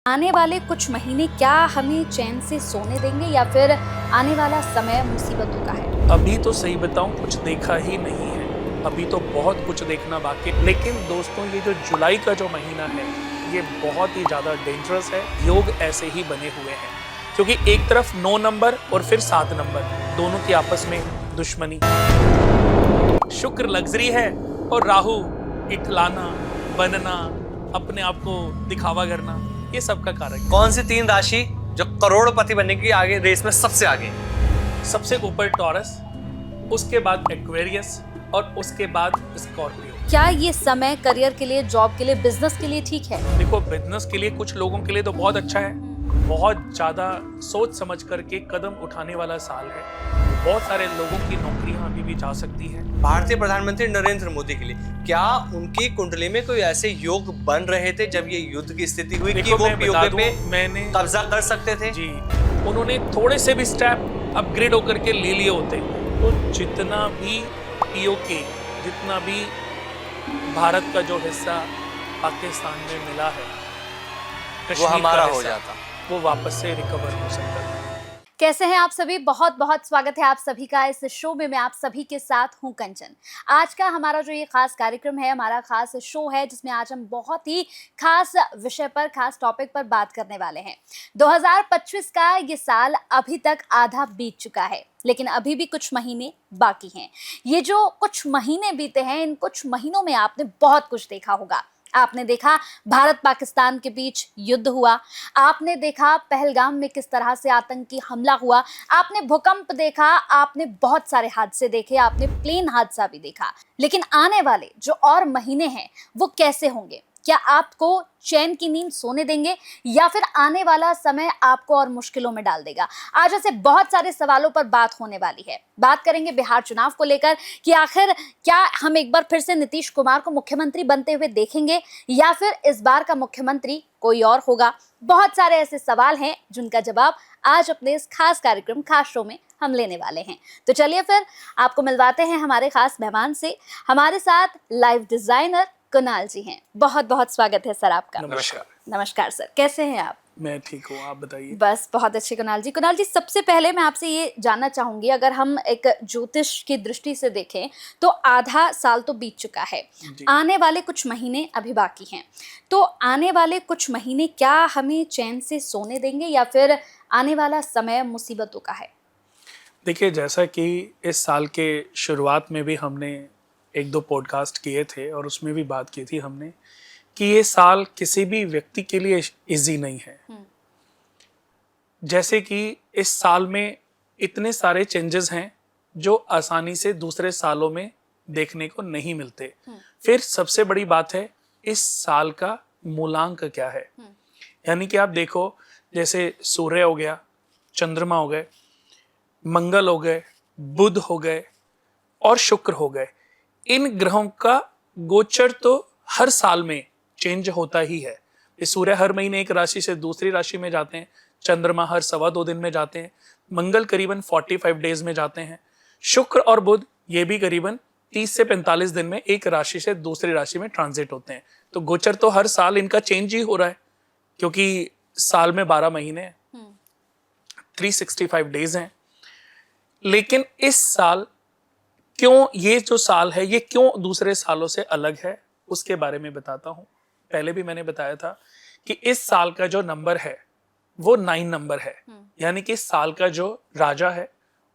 आने वाले कुछ महीने क्या हमें चैन से सोने देंगे या फिर आने वाला समय मुसीबतों का है? अभी तो सही बताऊं कुछ देखा ही नहीं है। अभी तो बहुत कुछ देखना बाकी है। लेकिन दोस्तों ये जो जुलाई का जो महीना है ये बहुत ही ज्यादा डेंजरस है। योग ऐसे ही बने हुए हैं क्योंकि एक तरफ 9 नंबर और फिर 7 नंबर दोनों की आपस में दुश्मनी। शुक्र लग्जरी है और राहु इठलाना बनना अपने आप को दिखावा करना ये सबका कारक है। कौन सी 3 राशि जो करोड़पति बनने की आगे रेस में सबसे आगे? सबसे ऊपर टॉरस, उसके बाद एक्वेरियस और उसके बाद स्कॉर्पियो। क्या ये समय करियर के लिए, जॉब के लिए, बिजनेस के लिए ठीक है? देखो बिजनेस के लिए कुछ लोगों के लिए तो बहुत अच्छा है। बहुत ज्यादा सोच समझ करके कदम उठाने वाला साल है। बहुत सारे लोगों की नौकरियां अभी भी जा सकती हैं। भारतीय प्रधानमंत्री नरेंद्र मोदी के लिए क्या उनकी कुंडली में कोई ऐसे योग बन रहे थे जब ये युद्ध की स्थिति हुई कि वो पीओके पे मैंने कब्जा कर सकते थे? जी, उन्होंने थोड़े से भी स्टेप अपग्रेड होकर के ले लिए होते तो जितना भी पीओके, जितना भी भारत का जो हिस्सा पाकिस्तान में मिला है वो हमारा हो जाता, वो वापस से रिकवर हो सकता है। कैसे हैं आप सभी? बहुत बहुत स्वागत है आप सभी का इस शो में। मैं आप सभी के साथ हूं कंचन। आज का हमारा जो ये खास कार्यक्रम है, हमारा खास शो है, जिसमें आज हम बहुत ही खास विषय पर, खास टॉपिक पर बात करने वाले हैं। 2025 का ये साल अभी तक आधा बीत चुका है, लेकिन अभी भी कुछ महीने बाकी हैं। ये जो कुछ महीने बीते हैं, इन कुछ महीनों में आपने बहुत कुछ देखा होगा। आपने देखा भारत पाकिस्तान के बीच युद्ध हुआ, आपने देखा पहलगाम में किस तरह से आतंकी हमला हुआ, आपने भूकंप देखा, आपने बहुत सारे हादसे देखे, आपने प्लेन हादसा भी देखा। लेकिन आने वाले जो और महीने हैं वो कैसे होंगे? क्या आपको चैन की नींद सोने देंगे या फिर आने वाला समय आपको और मुश्किलों में डाल देगा? आज ऐसे बहुत सारे सवालों पर बात होने वाली है। बात करेंगे बिहार चुनाव को लेकर कि आखिर क्या हम एक बार फिर से नीतीश कुमार को मुख्यमंत्री बनते हुए देखेंगे या फिर इस बार का मुख्यमंत्री कोई और होगा? बहुत सारे ऐसे सवाल हैं जिनका जवाब आज अपने इस खास कार्यक्रम, खास शो में हम लेने वाले हैं। तो चलिए फिर आपको मिलवाते हैं हमारे खास मेहमान से। हमारे साथ लाइव डिजाइनर कुणाल जी हैं। बहुत बहुत स्वागत है सर आपका। नमस्कार। नमस्कार सर, कैसे हैं आप? मैं ठीक हूँ, आप बताइए। बस बहुत अच्छे कुणाल जी। कुणाल जी, सबसे पहले मैं आपसे ये जानना चाहूंगी, अगर हम एक ज्योतिष की दृष्टि से देखें तो आधा साल तो बीत चुका है, आने वाले कुछ महीने अभी बाकी हैं। तो आने वाले कुछ महीने क्या हमें चैन से सोने देंगे या फिर आने वाला समय मुसीबतों का है? देखिए, जैसा कि इस साल के शुरुआत में भी हमने 1-2 पॉडकास्ट किए थे और उसमें भी बात की थी हमने कि ये साल किसी भी व्यक्ति के लिए इजी नहीं है। जैसे कि इस साल में इतने सारे चेंजेस हैं जो आसानी से दूसरे सालों में देखने को नहीं मिलते। फिर सबसे बड़ी बात है इस साल का मूलांक क्या है। यानी कि आप देखो, जैसे सूर्य हो गया, चंद्रमा हो गए, मंगल हो गए, बुध हो गए और शुक्र हो गए। इन ग्रहों का गोचर तो हर साल में चेंज होता ही है। सूर्य हर महीने एक राशि से दूसरी राशि में जाते हैं, चंद्रमा हर 2.25 दिन में जाते हैं, मंगल करीबन 45 डेज में जाते हैं, शुक्र और बुध ये भी करीबन 30 से 45 दिन में एक राशि से दूसरी राशि में ट्रांजिट होते हैं। तो गोचर तो हर साल इनका चेंज ही हो रहा है क्योंकि साल में 12 महीने हैं, 365 डेज हैं। लेकिन इस साल क्यों, ये जो साल है ये क्यों दूसरे सालों से अलग है उसके बारे में बताता हूं। पहले भी मैंने बताया था कि इस साल का जो नंबर है वो 9 नंबर है। यानी कि इस साल का जो राजा है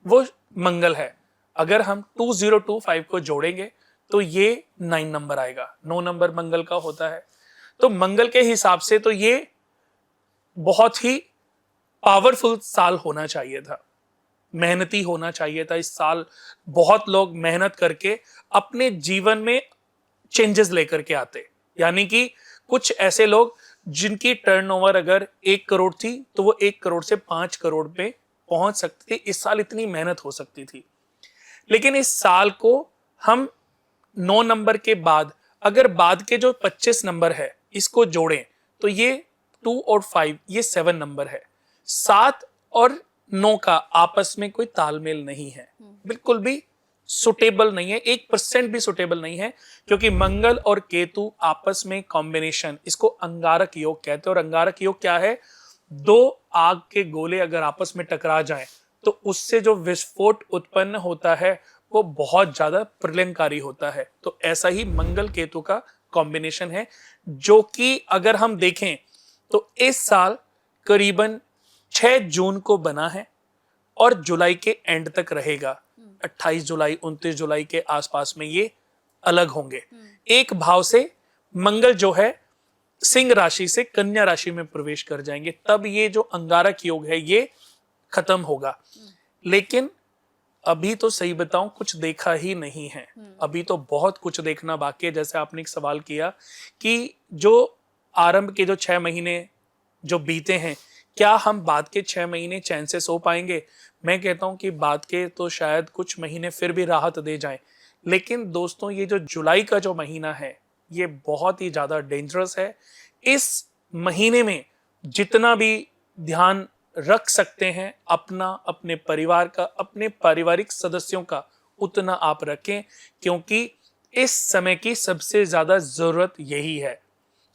वो मंगल है। अगर हम 2025 को जोड़ेंगे तो ये 9 नंबर आएगा। 9 नंबर मंगल का होता है। तो मंगल के हिसाब से तो ये बहुत ही पावरफुल साल होना चाहिए था, मेहनती होना चाहिए था। इस साल बहुत लोग मेहनत करके अपने जीवन में चेंजेस लेकर के आते। यानी कि कुछ ऐसे लोग जिनकी टर्नओवर अगर 1 करोड़ थी तो वो 1 करोड़ से 5 करोड़ पे पहुंच सकते थे। इस साल इतनी मेहनत हो सकती थी। लेकिन इस साल को हम 9 नंबर के बाद अगर बाद के जो 25 नंबर है इसको जोड़ें तो ये 2 और 5 ये 7 नंबर है। 7 और 9 का आपस में कोई तालमेल नहीं है, बिल्कुल भी सुटेबल नहीं है, 1% भी सुटेबल नहीं है, क्योंकि मंगल और केतु आपस में कॉम्बिनेशन, इसको अंगारक योग कहते हैं। और अंगारक योग क्या है? दो आग के गोले अगर आपस में टकरा जाएं तो उससे जो विस्फोट उत्पन्न होता है वो बहुत ज्यादा प्रलयंकारी होता है। तो ऐसा ही मंगल केतु का कॉम्बिनेशन है, जो कि अगर हम देखें तो इस साल करीबन 6 जून को बना है और जुलाई के एंड तक रहेगा। 28 जुलाई 29 जुलाई के आसपास में ये अलग होंगे। एक भाव से मंगल जो है सिंह राशि से कन्या राशि में प्रवेश कर जाएंगे, तब ये जो अंगारक योग है ये खत्म होगा। लेकिन अभी तो सही बताऊं कुछ देखा ही नहीं है, अभी तो बहुत कुछ देखना बाकी है। जैसे आपने एक सवाल किया कि जो आरंभ के जो 6 महीने जो बीते हैं, क्या हम बाद के 6 महीने चैन से सो पाएंगे? मैं कहता हूं कि बाद के तो शायद कुछ महीने फिर भी राहत दे जाएं, लेकिन दोस्तों ये जो जुलाई का जो महीना है ये बहुत ही ज्यादा डेंजरस है। इस महीने में जितना भी ध्यान रख सकते हैं अपना, अपने परिवार का, अपने पारिवारिक सदस्यों का, उतना आप रखें, क्योंकि इस समय की सबसे ज्यादा जरूरत यही है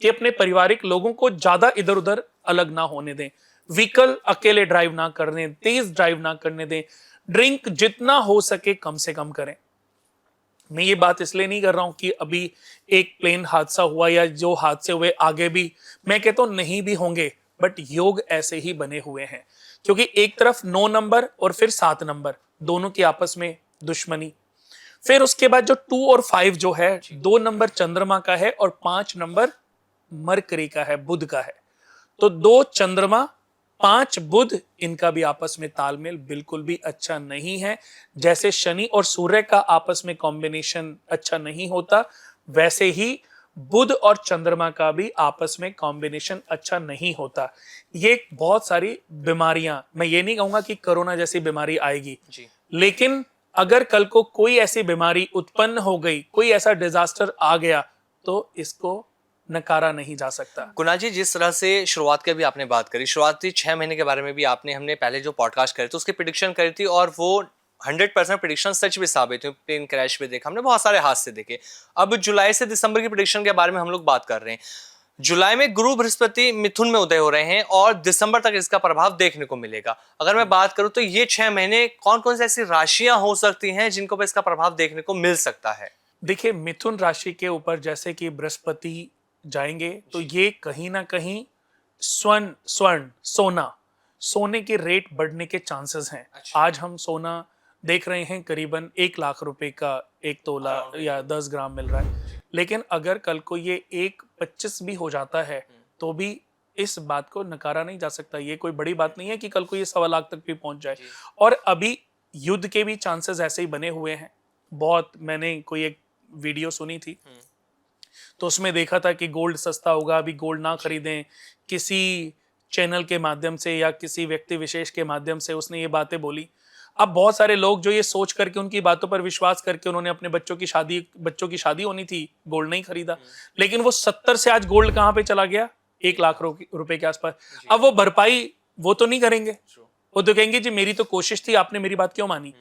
कि अपने पारिवारिक लोगों को ज्यादा इधर उधर अलग ना होने दें, व्हीकल अकेले ड्राइव ना करने, तेज ड्राइव ना करने दें, ड्रिंक जितना हो सके कम से कम करें। मैं ये बात इसलिए नहीं कर रहा हूं कि अभी एक प्लेन हादसा हुआ या जो हादसे हुए आगे भी, मैं कहता हूं नहीं भी होंगे, बट योग ऐसे ही बने हुए हैं। क्योंकि एक तरफ 9 नंबर और फिर 7 नंबर दोनों की आपस में दुश्मनी, फिर उसके बाद जो 2 और 5 जो है, 2 नंबर चंद्रमा का है और 5 नंबर मरकरी का है, बुध का है। तो 2 चंद्रमा 5 बुध, इनका भी आपस में तालमेल बिल्कुल भी अच्छा नहीं है। जैसे शनि और सूर्य का आपस में कॉम्बिनेशन अच्छा नहीं होता, वैसे ही बुध और चंद्रमा का भी आपस में कॉम्बिनेशन अच्छा नहीं होता। ये बहुत सारी बीमारियां, मैं ये नहीं कहूंगा कि कोरोना जैसी बीमारी आएगी जी, लेकिन अगर कल को कोई ऐसी बीमारी उत्पन्न हो गई, कोई ऐसा डिजास्टर आ गया, तो इसको नकारा नहीं जा सकता। कुणाल जी, जिस तरह से शुरुआत की भी आपने बात करी, शुरुआती 6 महीने के बारे में भी हमने पहले जो पॉडकास्ट करे थे उसकी प्रेडिक्शन करी थी, और वो 100% प्रेडिक्शन सच भी साबित हुई। प्लेन क्रैश भी देखा हमने, बहुत सारे हादसे देखे। अब जुलाई से दिसंबर की प्रेडिक्शन के बारे में हम लोग बात कर रहे हैं। जुलाई में गुरु बृहस्पति मिथुन में उदय हो रहे हैं और दिसंबर तक इसका प्रभाव देखने को मिलेगा। अगर मैं बात करूं तो ये 6 महीने कौन कौन सी ऐसी राशियां हो सकती हैं जिनको पर इसका प्रभाव देखने को मिल सकता है? देखिए, मिथुन राशि के ऊपर जैसे कि बृहस्पति जाएंगे तो ये कहीं ना कहीं सोने के रेट बढ़ने के चांसेस हैं। अच्छा। आज हम सोना देख रहे हैं करीबन 1 लाख रुपए का 1 तोला या 10 ग्राम मिल रहा है, लेकिन अगर कल को ये 1.25 भी हो जाता है तो भी इस बात को नकारा नहीं जा सकता। ये कोई बड़ी बात नहीं है कि कल को ये 1.25 लाख तक भी पहुंच जाए। और अभी युद्ध के भी चांसेस ऐसे ही बने हुए हैं बहुत। मैंने कोई एक वीडियो सुनी थी तो उसमें देखा था कि गोल्ड सस्ता होगा, अभी गोल्ड ना खरीदें। किसी चैनल के माध्यम से या किसी व्यक्ति विशेष के माध्यम से उसने ये बातें बोली। अब बहुत सारे लोग जो ये सोच करके, उनकी बातों पर विश्वास करके, उन्होंने अपने बच्चों की शादी होनी थी, गोल्ड नहीं खरीदा, लेकिन वो 70 से आज गोल्ड कहां पे चला गया? 1 लाख रुपए के आसपास। अब वो भरपाई वो तो नहीं करेंगे, वो तो कहेंगे जी मेरी तो कोशिश थी, आपने मेरी बात क्यों मानी?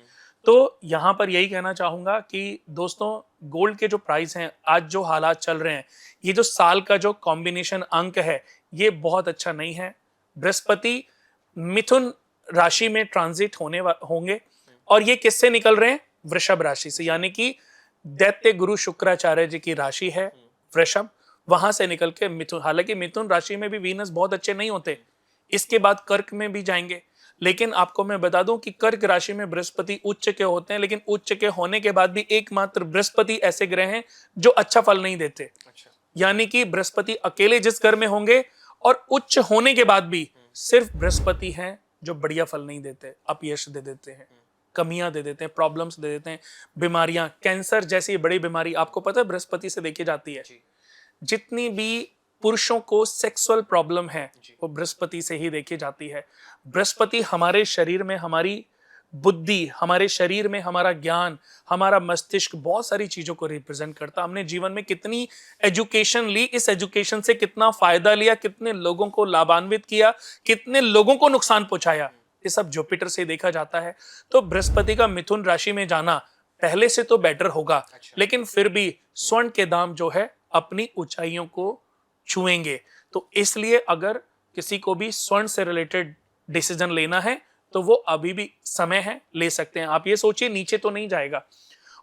तो यहां पर यही कहना चाहूंगा कि दोस्तों, गोल्ड के जो प्राइस हैं, आज जो हालात चल रहे हैं, ये जो साल का जो कॉम्बिनेशन अंक है ये बहुत अच्छा नहीं है। बृहस्पति मिथुन राशि में ट्रांजिट होंगे और ये किससे निकल रहे हैं? वृषभ राशि से, यानी कि दैत्य गुरु शुक्राचार्य जी की राशि है वृषभ, वहां से निकल के मिथुन। हालांकि मिथुन राशि में भी वीनस बहुत अच्छे नहीं होते, इसके बाद कर्क में भी जाएंगे। लेकिन आपको मैं बता दूं कि कर्क राशि में बृहस्पति उच्च के होते हैं, लेकिन उच्च के होने के बाद भी एकमात्र बृहस्पति ऐसे ग्रह हैं जो अच्छा फल नहीं देते। अच्छा। यानी कि बृहस्पति अकेले जिस घर में होंगे और उच्च होने के बाद भी सिर्फ बृहस्पति हैं जो बढ़िया फल नहीं देते, अपयश दे देते हैं, कमियां दे देते हैं, प्रॉब्लम्स दे देते हैं, बीमारियां, कैंसर जैसी बड़ी बीमारी आपको पता है बृहस्पति से देखी जाती है। जितनी भी पुरुषों को सेक्सुअल प्रॉब्लम है वो बृहस्पति से ही देखी जाती है। बृहस्पति हमारे शरीर में हमारी बुद्धि, हमारे शरीर में हमारा ज्ञान, हमारा मस्तिष्क, बहुत सारी चीजों को रिप्रेजेंट करता। हमने जीवन में कितनी एजुकेशन ली, इस एजुकेशन से कितना फायदा लिया, कितने लोगों को लाभान्वित किया, कितने लोगों को नुकसान पहुंचाया, ये सब जुपिटर से देखा जाता है। तो बृहस्पति का मिथुन राशि में जाना पहले से तो बेटर होगा, अच्छा। लेकिन फिर भी स्वर्ण के दाम जो है अपनी ऊंचाइयों को छुएंगे। तो इसलिए अगर किसी को भी स्वर्ण से रिलेटेड डिसीजन लेना है तो वो अभी भी समय है, ले सकते हैं। आप ये सोचिए नीचे तो नहीं जाएगा।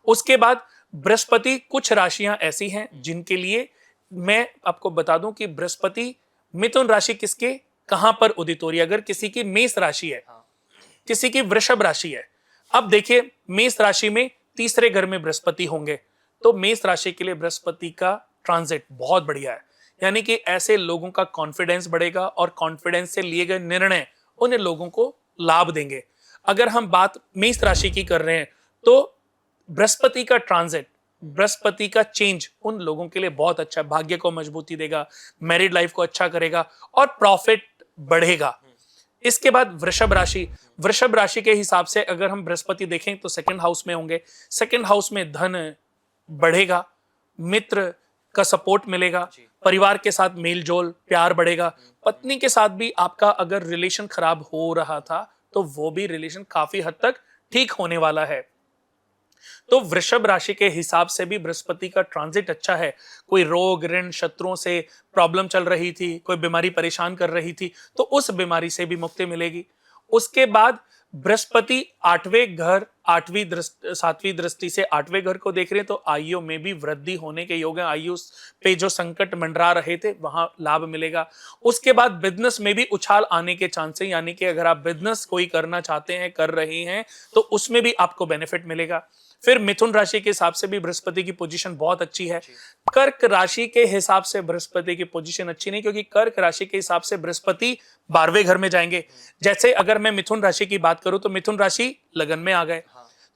उसके बाद बृहस्पति, कुछ राशियां ऐसी हैं जिनके लिए मैं आपको बता दूं कि बृहस्पति मिथुन राशि किसके कहां पर उदित हो रही है। अगर किसी की मेष राशि है, किसी की वृषभ राशि है, अब देखिए मेष राशि में तीसरे घर में बृहस्पति होंगे, तो मेष राशि के लिए बृहस्पति का ट्रांजिट बहुत बढ़िया है। यानी कि ऐसे लोगों का कॉन्फिडेंस बढ़ेगा और कॉन्फिडेंस से लिए गए निर्णय उन लोगों को लाभ देंगे। अगर हम बात मेष राशि की कर रहे हैं तो बृहस्पति का ट्रांजिट, बृहस्पति का चेंज उन लोगों के लिए बहुत अच्छा है। भाग्य को मजबूती देगा, मैरिड लाइफ को अच्छा करेगा और प्रॉफिट बढ़ेगा। इसके बाद वृषभ राशि, वृषभ राशि के हिसाब से अगर हम बृहस्पति देखें तो सेकंड हाउस में होंगे। सेकंड हाउस में धन बढ़ेगा, मित्र का सपोर्ट मिलेगा, परिवार के साथ मेल जोल प्यार बढ़ेगा। पत्नी के साथ भी आपका अगर रिलेशन खराब हो रहा था तो वो भी रिलेशन काफी हद तक ठीक होने वाला है। तो वृषभ राशि के हिसाब से भी बृहस्पति का ट्रांजिट अच्छा है। कोई रोग ऋण शत्रुओं से प्रॉब्लम चल रही थी, कोई बीमारी परेशान कर रही थी, तो उस बीमारी से भी मुक्ति मिलेगी। उसके बाद बृहस्पति आठवें घर, सातवीं दृष्टि से आठवें घर को देख रहे हैं, तो आयु में भी वृद्धि होने के योग है। आयु पे जो संकट मंडरा रहे थे वहां लाभ मिलेगा। उसके बाद बिजनेस में भी उछाल आने के चांस है, यानी कि अगर आप बिजनेस कोई करना चाहते हैं, कर रहे हैं, तो उसमें भी आपको बेनिफिट मिलेगा। फिर मिथुन राशि के हिसाब से भी बृहस्पति की पोजीशन बहुत अच्छी है। कर्क राशि के हिसाब से बृहस्पति की पोजीशन अच्छी नहीं, क्योंकि कर्क राशि के हिसाब से बृहस्पति 12वें घर में जाएंगे। जैसे अगर मैं मिथुन राशि की बात करूं तो मिथुन राशि लगन में आ गए,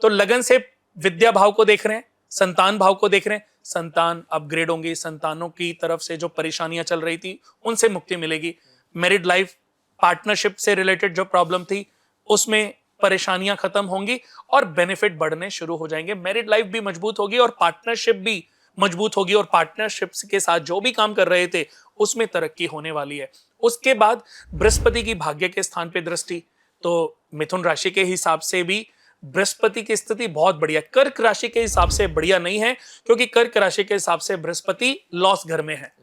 तो लगन से विद्या भाव को देख रहे हैं, संतान भाव को देख रहे हैं, संतान अपग्रेड होंगी, संतानों की तरफ से जो परेशानियां चल रही थी उनसे मुक्ति मिलेगी। मैरिड लाइफ, पार्टनरशिप से रिलेटेड जो प्रॉब्लम थी उसमें परेशानियां खत्म होंगी और बेनिफिट बढ़ने शुरू हो जाएंगे। मैरिड लाइफ भी मजबूत होगी और पार्टनरशिप भी मजबूत होगी, और पार्टनरशिप के साथ जो भी काम कर रहे थे उसमें तरक्की होने वाली है। उसके बाद बृहस्पति की भाग्य के स्थान पे दृष्टि, तो मिथुन राशि के हिसाब से भी बृहस्पति की स्थिति बहुत बढ़िया। कर्क राशि के हिसाब से बढ़िया नहीं है, क्योंकि कर्क राशि के हिसाब से बृहस्पति लॉस घर में है।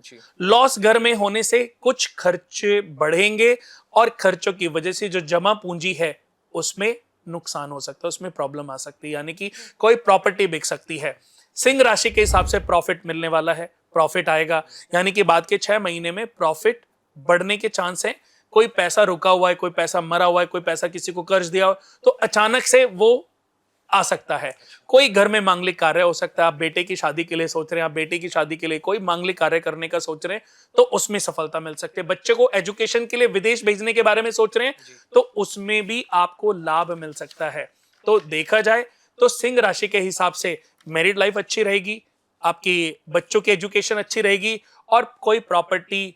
लॉस घर में होने से कुछ खर्चे बढ़ेंगे और खर्चों की वजह से जो जमा पूंजी है उसमें नुकसान हो सकता है, उसमें प्रॉब्लम आ सकती है, यानी कि कोई प्रॉपर्टी बिक सकती है। सिंह राशि के हिसाब से प्रॉफिट मिलने वाला है, प्रॉफिट आएगा, यानी कि बाद के 6 महीने में प्रॉफिट बढ़ने के चांस है। कोई पैसा रुका हुआ है, कोई पैसा मरा हुआ है, कोई पैसा किसी को कर्ज दिया हो, तो अचानक से वो आ सकता है। कोई घर में मांगलिक कार्य हो सकता है, आप बेटे की शादी के लिए सोच रहे हैं, आप बेटे की शादी के लिए कोई मांगलिक कार्य करने का सोच रहे हैं, तो उसमें सफलता मिल सकती है। बच्चे को एजुकेशन के लिए विदेश भेजने के बारे में सोच रहे हैं, तो उसमें भी आपको लाभ मिल सकता है। तो देखा जाए तो सिंह राशि के हिसाब से मैरिड लाइफ अच्छी रहेगी, आपकी बच्चों की एजुकेशन अच्छी रहेगी, और कोई प्रॉपर्टी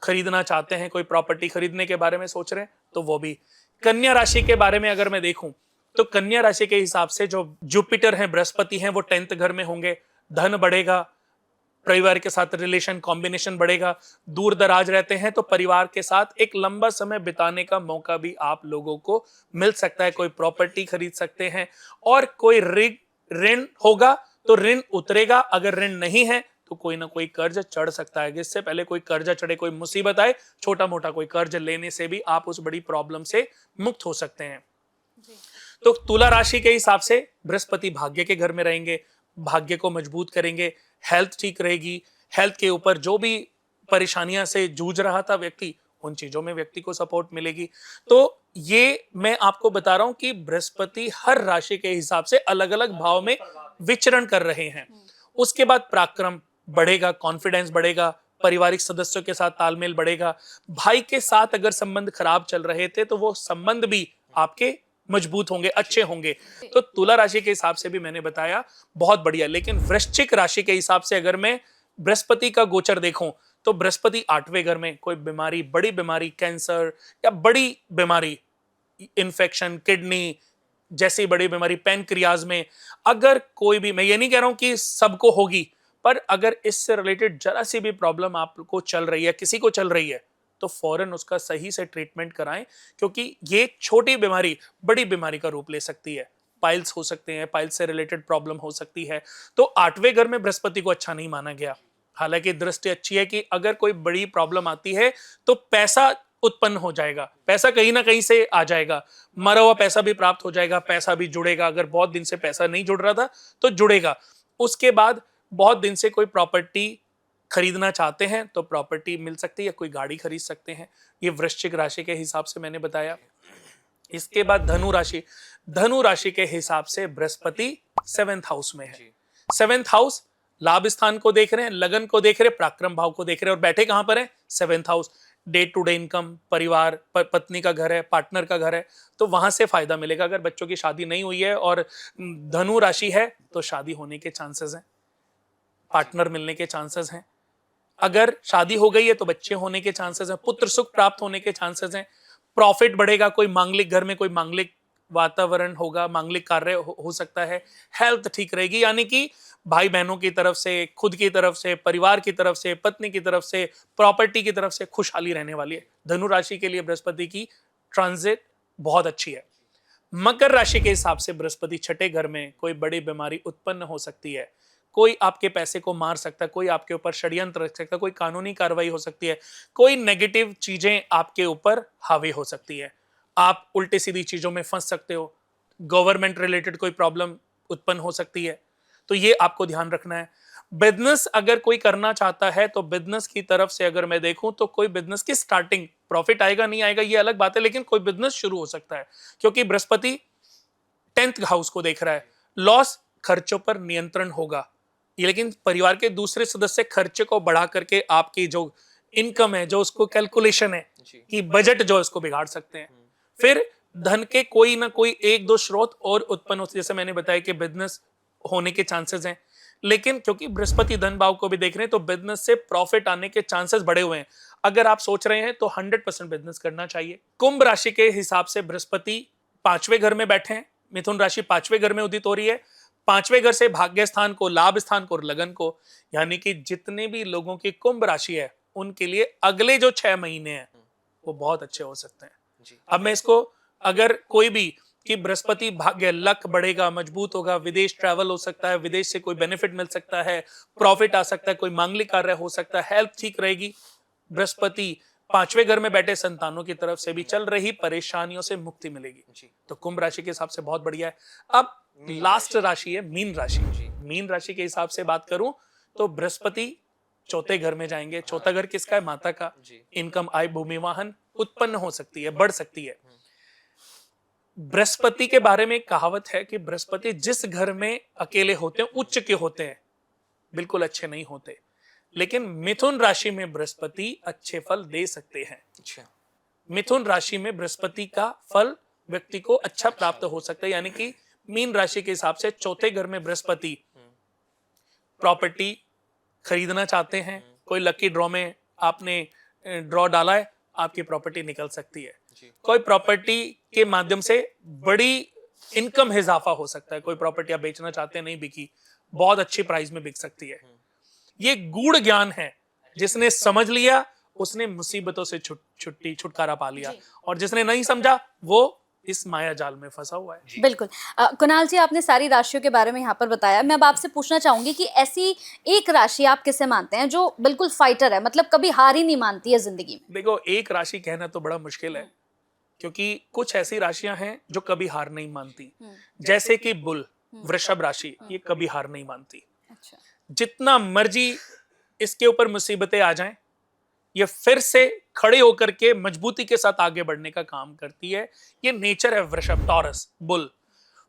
खरीदना चाहते हैं, कोई प्रॉपर्टी खरीदने के बारे में सोच रहे हैं, तो वो भी। कन्या राशि के बारे में अगर मैं देखूं तो कन्या राशि के हिसाब से जो जुपिटर हैं, बृहस्पति हैं, वो 10th घर में होंगे। धन बढ़ेगा, परिवार के साथ रिलेशन कॉम्बिनेशन बढ़ेगा। दूर दराज रहते हैं तो परिवार के साथ एक लंबा समय बिताने का मौका भी आप लोगों को मिल सकता है। कोई प्रॉपर्टी खरीद सकते हैं, और कोई ऋण होगा तो ऋण उतरेगा, अगर ऋण नहीं है तो कोई ना कोई कर्ज चढ़ सकता है। इससे पहले कोई कर्जा चढ़े, कोई मुसीबत आए, छोटा मोटा कोई कर्ज लेने से भी आप उस बड़ी प्रॉब्लम से मुक्त हो सकते हैं। तो तुला राशि के हिसाब से बृहस्पति भाग्य के घर में रहेंगे, भाग्य को मजबूत करेंगे, हेल्थ ठीक रहेगी। हेल्थ के ऊपर जो भी परेशानियां से जूझ रहा था व्यक्ति, उन चीजों में व्यक्ति को सपोर्ट मिलेगी। तो ये मैं आपको बता रहा हूं कि बृहस्पति हर राशि के हिसाब से अलग अलग भाव में विचरण कर रहे हैं। उसके बाद पराक्रम बढ़ेगा, कॉन्फिडेंस बढ़ेगा, पारिवारिक सदस्यों के साथ तालमेल बढ़ेगा। भाई के साथ अगर संबंध खराब चल रहे थे तो वो संबंध भी आपके मजबूत होंगे, अच्छे होंगे। तो तुला राशि के हिसाब से भी मैंने बताया बहुत बढ़िया। लेकिन वृश्चिक राशि के हिसाब से अगर मैं बृहस्पति का गोचर देखूं तो बृहस्पति 8वें घर में, कोई बीमारी, बड़ी बीमारी, कैंसर या बड़ी बीमारी, इन्फेक्शन, किडनी जैसी बड़ी बीमारी, पैनक्रियाज में, अगर कोई भी, मैं ये नहीं कह रहा हूं कि सबको होगी, पर अगर इससे रिलेटेड जरा सी भी प्रॉब्लम आपको चल रही है, किसी को चल रही है, तो फौरन उसका सही से ट्रीटमेंट कराएं, क्योंकि ये छोटी बीमारी बड़ी बीमारी का रूप ले सकती है। पाइल्स हो सकते हैं, पाइल्स से रिलेटेड प्रॉब्लम हो सकती है। तो 8वें घर में बृहस्पति को अच्छा नहीं माना गया। हालांकि दृष्टि अच्छी है कि अगर कोई बड़ी प्रॉब्लम आती है तो पैसा उत्पन्न हो जाएगा, पैसा कहीं ना कहीं से आ जाएगा, मरा हुआ पैसा भी प्राप्त हो जाएगा, पैसा भी जुड़ेगा। अगर बहुत दिन से पैसा नहीं जुड़ रहा था तो जुड़ेगा। उसके बाद बहुत दिन से कोई प्रॉपर्टी खरीदना चाहते हैं तो प्रॉपर्टी मिल सकती है, कोई गाड़ी खरीद सकते हैं। ये वृश्चिक राशि के हिसाब से मैंने बताया। इसके बाद धनु राशि, धनु राशि के हिसाब से बृहस्पति 7th हाउस में है। 7th हाउस लाभ स्थान को देख रहे हैं, लगन को देख रहे हैं, पराक्रम भाव को देख रहे हैं, और बैठे कहां पर है? 7th house. Day to day income, परिवार, पत्नी का घर है, पार्टनर का घर है, तो वहां से फायदा मिलेगा। अगर बच्चों की शादी नहीं हुई है और धनु राशि है तो शादी होने के चांसेस हैं, पार्टनर मिलने के चांसेस हैं। अगर शादी हो गई है तो बच्चे होने के चांसेस हैं, पुत्र सुख प्राप्त होने के चांसेस हैं, प्रॉफिट बढ़ेगा, कोई मांगलिक घर में कोई मांगलिक वातावरण होगा, मांगलिक कार्य हो सकता है, हेल्थ ठीक रहेगी। यानी कि भाई बहनों की तरफ से, खुद की तरफ से, परिवार की तरफ से, पत्नी की तरफ से, प्रॉपर्टी की तरफ से खुशहाली रहने वाली है। धनु राशि के लिए बृहस्पति की ट्रांजिट बहुत अच्छी है। मकर राशि के हिसाब से बृहस्पति 6ठे घर में, कोई बड़ी बीमारी उत्पन्न हो सकती है, कोई आपके पैसे को मार सकता है, कोई आपके ऊपर षड्यंत्र रख सकता है, कोई कानूनी कार्रवाई हो सकती है, कोई नेगेटिव चीजें आपके ऊपर हावी हो सकती है, आप उल्टे सीधी चीजों में फंस सकते हो, गवर्नमेंट रिलेटेड कोई प्रॉब्लम उत्पन्न हो सकती है। तो ये आपको ध्यान रखना है। बिजनेस अगर कोई करना चाहता है तो बिजनेस की तरफ से अगर मैं देखूं तो कोई बिजनेस की स्टार्टिंग, प्रॉफिट आएगा नहीं आएगा ये अलग बात है, लेकिन कोई बिजनेस शुरू हो सकता है क्योंकि बृहस्पति 10th हाउस को देख रहा है। लॉस, खर्चों पर नियंत्रण होगा, ये लेकिन परिवार के दूसरे सदस्य खर्चे को बढ़ा करके आपकी जो इनकम है, जो उसको कैलकुलेशन है कि बजट जो उसको बिगाड़ सकते हैं। फिर धन के कोई ना कोई एक दो स्रोत और उत्पन्न होते, जैसे मैंने बताया कि बिजनेस होने के चांसेस हैं, लेकिन क्योंकि बृहस्पति धन भाव को भी देख रहे हैं तो बिजनेस से प्रॉफिट आने के चांसेस बढ़े हुए हैं। अगर आप सोच रहे हैं तो 100% बिजनेस करना चाहिए। कुंभ राशि के हिसाब से बृहस्पति 5वें घर में बैठे हैं, मिथुन राशि 5वें घर में उदित हो रही है। 5वें घर से भाग्य स्थान को, लाभ स्थान को और लगन को, यानी कि जितने भी लोगों की कुंभ राशि है उनके लिए अगले जो 6 महीने हैं वो बहुत अच्छे हो सकते हैं। अब मैं इसको, अगर कोई भी कि बृहस्पति भाग्य, लक बढ़ेगा, मजबूत होगा, विदेश ट्रैवल हो सकता है, विदेश से कोई बेनिफिट मिल सकता है, प्रॉफिट आ सकता है, कोई मांगलिक कार्य हो सकता है, हेल्थ ठीक रहेगी। बृहस्पति 5वें घर में बैठे संतानों की तरफ से भी चल रही परेशानियों से मुक्ति मिलेगी। तो कुंभ राशि के हिसाब से बहुत बढ़िया है। अब लास्ट राशि है मीन राशि। मीन राशि के हिसाब से बात करूं तो बृहस्पति 4थे घर में जाएंगे। 4था घर किसका है? माता का। इनकम, आय, भूमि, वाहन उत्पन्न हो सकती है, बढ़ सकती है। बृहस्पति के बारे में कहावत है कि बृहस्पति जिस घर में अकेले होते हैं, उच्च के होते हैं, बिल्कुल अच्छे नहीं होते, लेकिन मिथुन राशि में बृहस्पति अच्छे फल दे सकते हैं। मिथुन राशि में बृहस्पति का फल व्यक्ति को अच्छा प्राप्त हो सकता है। यानी कि मीन राशि के हिसाब से 4थे घर में बृहस्पति प्रॉपर्टी खरीदना चाहते हैं, कोई लकी ड्रॉ में आपने ड्रॉ डाला है, आपकी प्रॉपर्टी निकल सकती है। कोई प्रॉपर्टी के माध्यम से बड़ी इनकम इजाफा हो सकता है। कोई प्रॉपर्टी आप बेचना चाहते हैं, नहीं बिकी, बहुत अच्छी प्राइस में बिक सकती है। ये गूढ़ ज्ञान है, जिसने समझ लिया उसने मुसीबतों से छुटकारा पा लिया, और जिसने नहीं समझा वो इस माया जाल में फंसा हुआ है। बिल्कुल। कुणाल जी, आपने सारी राशियों के बारे में यहाँ पर बताया। मैं अब आपसे पूछना चाहूंगी कि ऐसी एक राशि आप किसे मानते हैं जो बिल्कुल फाइटर है, मतलब कभी हार ही नहीं मानती है जिंदगी में? देखो, एक राशि कहना तो बड़ा मुश्किल है, क्योंकि कुछ ऐसी राशियां हैं जो कभी हार नहीं मानती। जैसे कि बुल, वृषभ राशि, ये कभी हार नहीं मानती। अच्छा। जितना मर्जी इसके ऊपर मुसीबतें आ जाएं, ये फिर से खड़े होकर के मजबूती के साथ आगे बढ़ने का काम करती है। ये नेचर है वृषभ, टॉरस, बुल।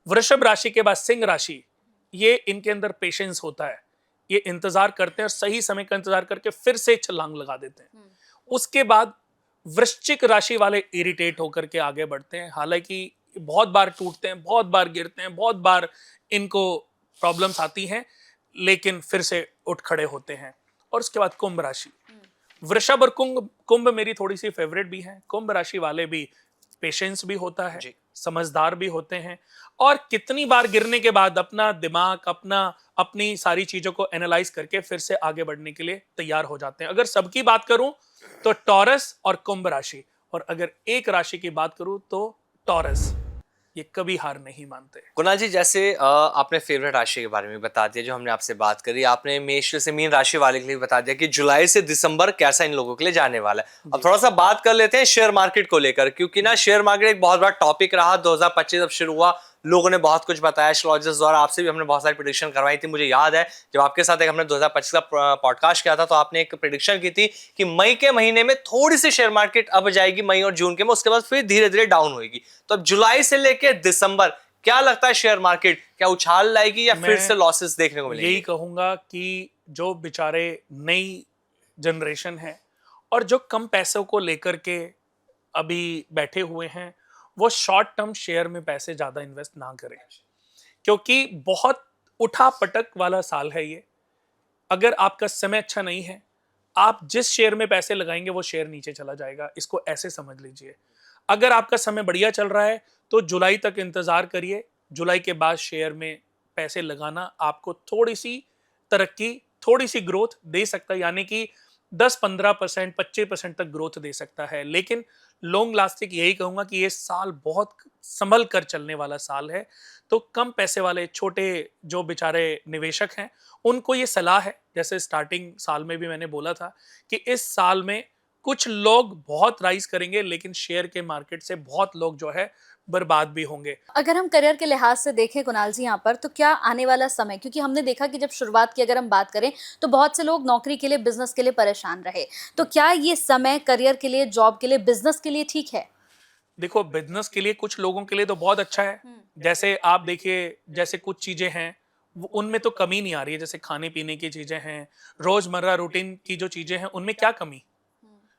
वृषभ राशि के बाद सिंह राशि, ये इनके अंदर पेशेंस होता है, ये इंतजार करते हैं और सही समय का इंतजार करके फिर से छलांग लगा देते हैं। उसके बाद वृश्चिक राशि वाले इरिटेट होकर के आगे बढ़ते हैं, हालांकि बहुत बार टूटते हैं, बहुत बार गिरते हैं, बहुत बार इनको प्रॉब्लम्स आती हैं, लेकिन फिर से उठ खड़े होते हैं। और उसके बाद कुंभ राशि, वृषभ और कुंभ मेरी थोड़ी सी फेवरेट भी है। कुंभ राशि वाले भी पेशेंस भी होता है, समझदार भी होते हैं, और कितनी बार गिरने के बाद अपना दिमाग, अपनी सारी चीजों को एनालाइज करके फिर से आगे बढ़ने के लिए तैयार हो जाते हैं। अगर सबकी बात करूं तो टॉरस और कुंभ राशि, और अगर एक राशि की बात करूं तो टॉरस। ये कभी हार नहीं मानते। कुणाल जी, जैसे आपने फेवरेट राशि के बारे में बता दिया, जो हमने आपसे बात करी, आपने मेष से मीन राशि वाले के लिए बता दिया कि जुलाई से दिसंबर कैसा इन लोगों के लिए जाने वाला है। अब थोड़ा सा बात कर लेते हैं शेयर मार्केट को लेकर, क्योंकि ना शेयर मार्केट एक बहुत बड़ा टॉपिक रहा। 2025 जब शुरू हुआ, लोगों ने बहुत कुछ बताया, एस्ट्रोलॉजर्स द्वारा आपसे भी हमने बहुत सारी प्रेडिक्शन करवाई थी। मुझे याद है जब आपके साथ एक हमने 2025 का पॉडकास्ट किया था, तो आपने एक प्रेडिक्शन की थी कि मई के महीने में थोड़ी सी शेयर मार्केट अब जाएगी, मई और जून के में, उसके बाद फिर धीरे धीरे डाउन होगी। तो अब जुलाई से लेकर दिसंबर क्या लगता है, शेयर मार्केट क्या उछाल लाएगी या फिर से लॉसेस देखने को मिलेंगे? यही कहूंगा कि जो बेचारे नई जनरेशन है और जो कम पैसों को लेकर के अभी बैठे हुए हैं, वो शॉर्ट टर्म शेयर में पैसे ज्यादा इन्वेस्ट ना करें, क्योंकि बहुत उठा पटक वाला साल है ये। अगर आपका समय अच्छा नहीं है, आप जिस शेयर में पैसे लगाएंगे वो शेयर नीचे चला जाएगा, इसको ऐसे समझ लीजिए। अगर आपका समय बढ़िया चल रहा है तो जुलाई तक इंतजार करिए, जुलाई के बाद शेयर में पैसे लगाना आपको थोड़ी सी तरक्की, थोड़ी सी ग्रोथ दे सकता है, यानी कि 10-15%, 25% तक ग्रोथ दे सकता है। लेकिन लॉन्ग लास्टिंग यही कहूंगा कि ये साल बहुत संभल कर चलने वाला साल है। तो कम पैसे वाले छोटे जो बेचारे निवेशक हैं, उनको ये सलाह है, जैसे स्टार्टिंग साल में भी मैंने बोला था कि इस साल में कुछ लोग बहुत राइज करेंगे, लेकिन शेयर के मार्केट से बहुत लोग जो है बर्बाद भी होंगे। अगर हम करियर के लिहाज से देखें कुणाल जी यहाँ पर, तो क्या आने वाला समय, क्योंकि हमने देखा कि जब शुरुआत की अगर हम बात करें तो बहुत से लोग नौकरी के लिए, बिजनेस के लिए परेशान रहे, तो क्या ये समय करियर के लिए, जॉब के लिए, बिजनेस के लिए ठीक है? देखो, बिजनेस के लिए कुछ लोगों के लिए तो बहुत अच्छा है। जैसे आप देखिए, जैसे कुछ चीजें हैं उनमें तो कमी नहीं आ रही है, जैसे खाने पीने की चीजें हैं, रोजमर्रा रूटीन की जो चीजें हैं उनमें क्या कमी।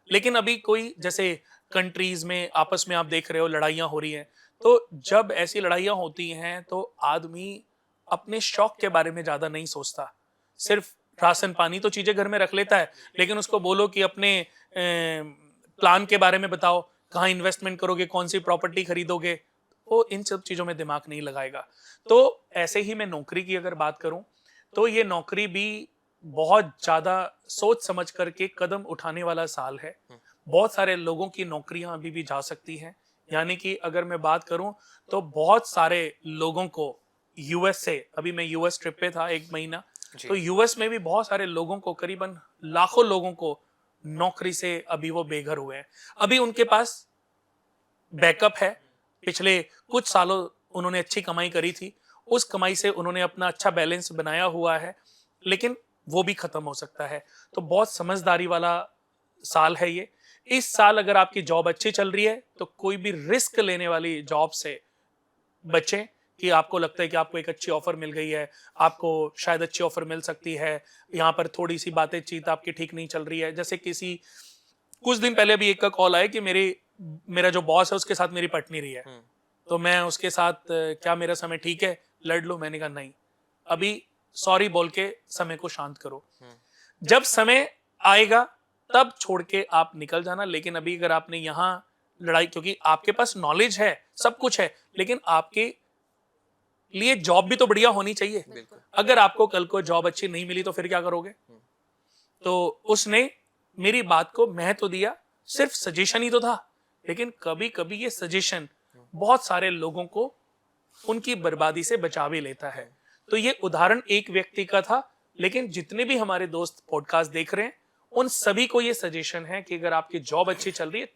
लेकिन अभी कोई जैसे कंट्रीज में आपस में आप देख रहे हो लड़ाइयाँ हो रही हैं, तो जब ऐसी लड़ाइयाँ होती हैं तो आदमी अपने शौक के बारे में ज़्यादा नहीं सोचता। सिर्फ राशन पानी तो चीज़ें घर में रख लेता है, लेकिन उसको बोलो कि अपने प्लान के बारे में बताओ, कहाँ इन्वेस्टमेंट करोगे, कौन सी प्रॉपर्टी खरीदोगे, वो इन सब चीज़ों में दिमाग नहीं लगाएगा। तो ऐसे ही मैं नौकरी की अगर बात करूँ, तो ये नौकरी भी बहुत ज़्यादा सोच समझ करके कदम उठाने वाला साल है। बहुत सारे लोगों की नौकरियां अभी भी जा सकती हैं, यानी कि अगर मैं बात करूं तो बहुत सारे लोगों को यूएस से, अभी मैं यूएस ट्रिप पे था 1 महीना, तो यूएस में भी बहुत सारे लोगों को, करीबन लाखों लोगों को नौकरी से अभी वो बेघर हुए हैं। अभी उनके पास बैकअप है, पिछले कुछ सालों उन्होंने अच्छी कमाई करी थी, उस कमाई से उन्होंने अपना अच्छा बैलेंस बनाया हुआ है, लेकिन वो भी खत्म हो सकता है। तो बहुत समझदारी वाला साल है ये। इस साल अगर आपकी जॉब अच्छी चल रही है तो कोई भी रिस्क लेने वाली जॉब से बचें, कि आपको लगता है कि आपको एक अच्छी ऑफर मिल गई है, आपको शायद अच्छी ऑफर मिल सकती है, यहाँ पर थोड़ी सी बातचीत आपकी ठीक नहीं चल रही है। जैसे कुछ दिन पहले भी एक का कॉल आया कि मेरा जो बॉस है उसके साथ मेरी पट नहीं रही है, तो मैं उसके साथ क्या मेरा समय ठीक है, लड़ लो। मैंने कहा नहीं, अभी सॉरी बोल के समय को शांत करो, जब समय आएगा तब छोड़ के आप निकल जाना। लेकिन अभी अगर आपने यहाँ लड़ाई, क्योंकि आपके पास नॉलेज है, सब कुछ है, लेकिन आपके लिए जॉब भी तो बढ़िया होनी चाहिए। अगर आपको कल को जॉब अच्छी नहीं मिली तो फिर क्या करोगे। तो उसने मेरी बात को महत्व दिया, सिर्फ सजेशन ही तो था, लेकिन कभी कभी ये सजेशन बहुत सारे लोगों को उनकी बर्बादी से बचा भी लेता है। तो ये उदाहरण एक व्यक्ति का था, लेकिन जितने भी हमारे दोस्त पॉडकास्ट देख रहे हैं उन सभी को ये सजेशन है कि अगर आपकी जॉब अच्छी चल रही है,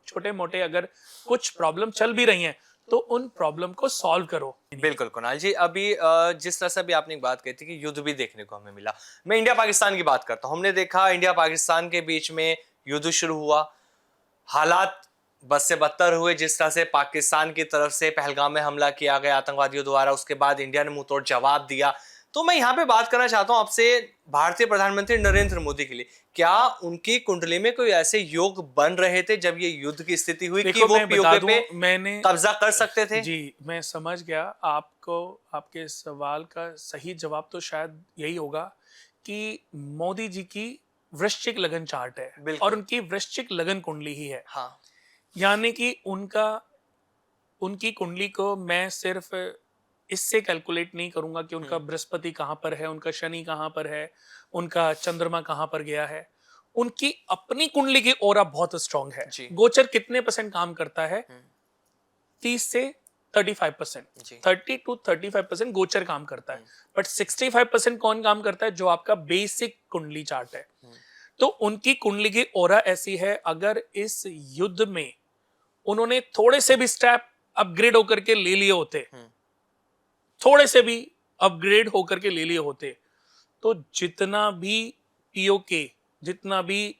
छोटे मोटे अगर कुछ प्रॉब्लम चल भी रही हैं, तो उन प्रॉब्लम को सॉल्व करो। बिल्कुल कुणाल जी, अभी जिस तरह से अभी आपने एक बात कही थी कि युद्ध भी देखने को हमें मिला, मैं इंडिया पाकिस्तान की बात करता हूं। हमने देखा इंडिया पाकिस्तान के बीच में युद्ध शुरू हुआ, हालात बद से बदतर हुए। जिस तरह से पाकिस्तान की तरफ से पहलगाम में हमला किया गया आतंकवादियों द्वारा, उसके बाद इंडिया ने मुंहतोड़ जवाब दिया। तो मैं यहाँ पे बात करना चाहता हूँ आपसे भारतीय प्रधानमंत्री नरेंद्र मोदी के लिए, क्या उनकी कुंडली में कोई ऐसे योग बन रहे थे जब ये युद्ध की स्थिति हुई कि वो पीओके पे कब्जा कर सकते थे? जी, मैं समझ गया आपको। आपके सवाल का सही जवाब तो शायद यही होगा कि मोदी जी की वृश्चिक लगन चार्ट है और उनकी वृश्चिक लगन कुंडली ही है। हाँ, यानी कि उनकी कुंडली को मैं सिर्फ इससे कैलकुलेट नहीं करूंगा कि उनका बृहस्पति कहाँ पर है, उनका शनि कहाँ पर है, उनका चंद्रमा कहाँ पर गया है। उनकी अपनी कुंडली की ऑरा बहुत स्ट्रांग है। गोचर कितने % काम करता है? 30 से 35%, जी 30 to 35% गोचर काम करता है, बट 65% कौन काम करता है? जो आपका बेसिक कुंडली चार्ट है। तो उनकी कुंडली की ओरा ऐसी है, अगर इस युद्ध में उन्होंने थोड़े से भी स्टेप अपग्रेड होकर के ले लिए होते, थोड़े से भी अपग्रेड होकर के ले लिए होते, तो जितना भी पीओके, जितना भी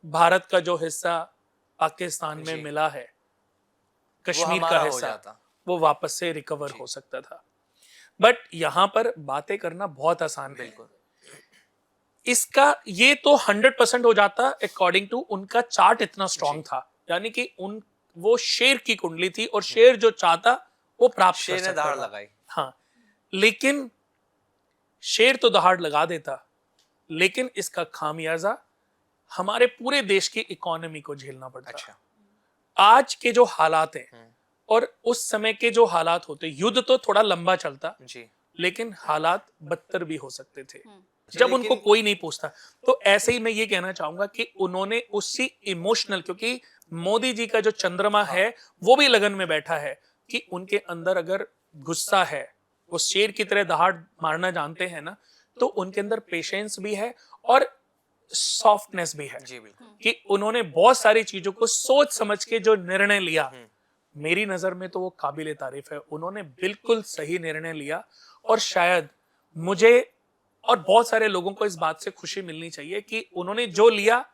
भारत का जो हिस्सा पाकिस्तान में जी। मिला है, वो कश्मीर का हमारा हो हिस्सा, जाता। वो वापस से रिकवर जी। हो सकता था। बट यहां पर बातें करना बहुत आसान है। बिल्कुल इसका ये तो 100% हो जाता अकॉर्डिंग टू उनका चार्ट इतना स्ट्रांग जी। था, यानी कि उन वो शेर की कुंडली थी और शेर जो चाहता वो प्राप्त कर शेर ने सकता दहाड़ था। लगाई। हाँ, लेकिन शेर तो दहाड़ लगा देता, लेकिन इसका खामियाजा हमारे पूरे देश की इकोनॉमी को झेलना पड़ता। अच्छा आज के जो हालात हैं और उस समय के जो हालात होते, युद्ध तो थोड़ा लंबा चलता, जी लेकिन हालात बदतर भी हो सकते थे जब लेकिन- उनको कोई नहीं पूछता। तो ऐसे ही मैं ये कहना चाहूंगा कि उन्होंने उसी इमोशनल, क्योंकि मोदी जी का जो चंद्रमा है वो भी लगन में बैठा है कि उनके अंदर अगर गुस्सा है, वो शेर की तरह दहाड़ मारना जानते हैं ना, तो उनके अंदर पेशेंस भी है और सॉफ्टनेस भी है जी बिल्कुल कि उन्होंने बहुत सारी चीजों को सोच समझ के जो निर्णय लिया, मेरी नजर में तो वो काबिले तारीफ है। उन्होंने बिल्कुल सही निर्णय लिया और शायद मुझे और बहुत सारे लोगों को इस बात से खुशी मिलनी चाहिए कि उन्होंने जो लिया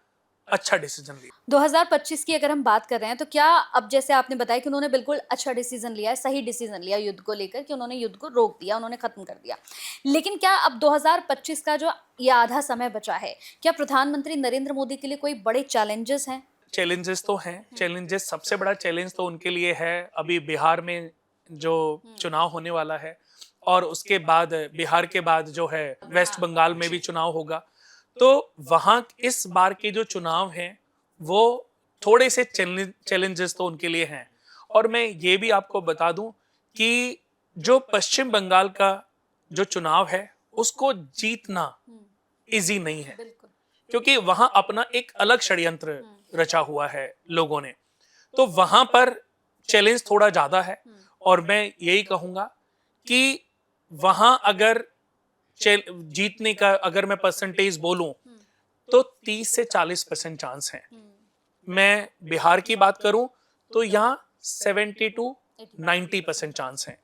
अच्छा डिसीजन लिया। 2025 की अगर हम बात कर रहे हैं तो क्या, अब जैसे आपने बताया कि उन्होंने बिल्कुल अच्छा डिसीजन लिया है, सही डिसीजन लिया युद्ध को लेकर कि उन्होंने युद्ध को रोक दिया, उन्होंने खत्म कर दिया, लेकिन क्या अब 2025 का जो ये आधा समय बचा है, क्या प्रधानमंत्री नरेंद्र मोदी के लिए कोई बड़े चैलेंजेस हैं? चैलेंजेस तो हैं। चैलेंजेस, सबसे बड़ा चैलेंज तो उनके लिए है अभी बिहार में जो चुनाव होने वाला है, और उसके बाद बिहार के बाद जो है वेस्ट बंगाल में भी चुनाव होगा। तो वहां इस बार के जो चुनाव हैं वो थोड़े से चैलेंजेस तो उनके लिए हैं। और मैं ये भी आपको बता दूं कि जो पश्चिम बंगाल का जो चुनाव है उसको जीतना इजी नहीं है, बिल्कुल क्योंकि वहां अपना एक अलग षड्यंत्र रचा हुआ है लोगों ने। तो वहां पर चैलेंज थोड़ा ज्यादा है, और मैं यही कहूंगा कि वहां अगर जीतने का अगर मैं परसेंटेज बोलूं तो 30 से 40% चांस है। मैं बिहार की बात करूं तो यहाँ 70 to 90% चांस है।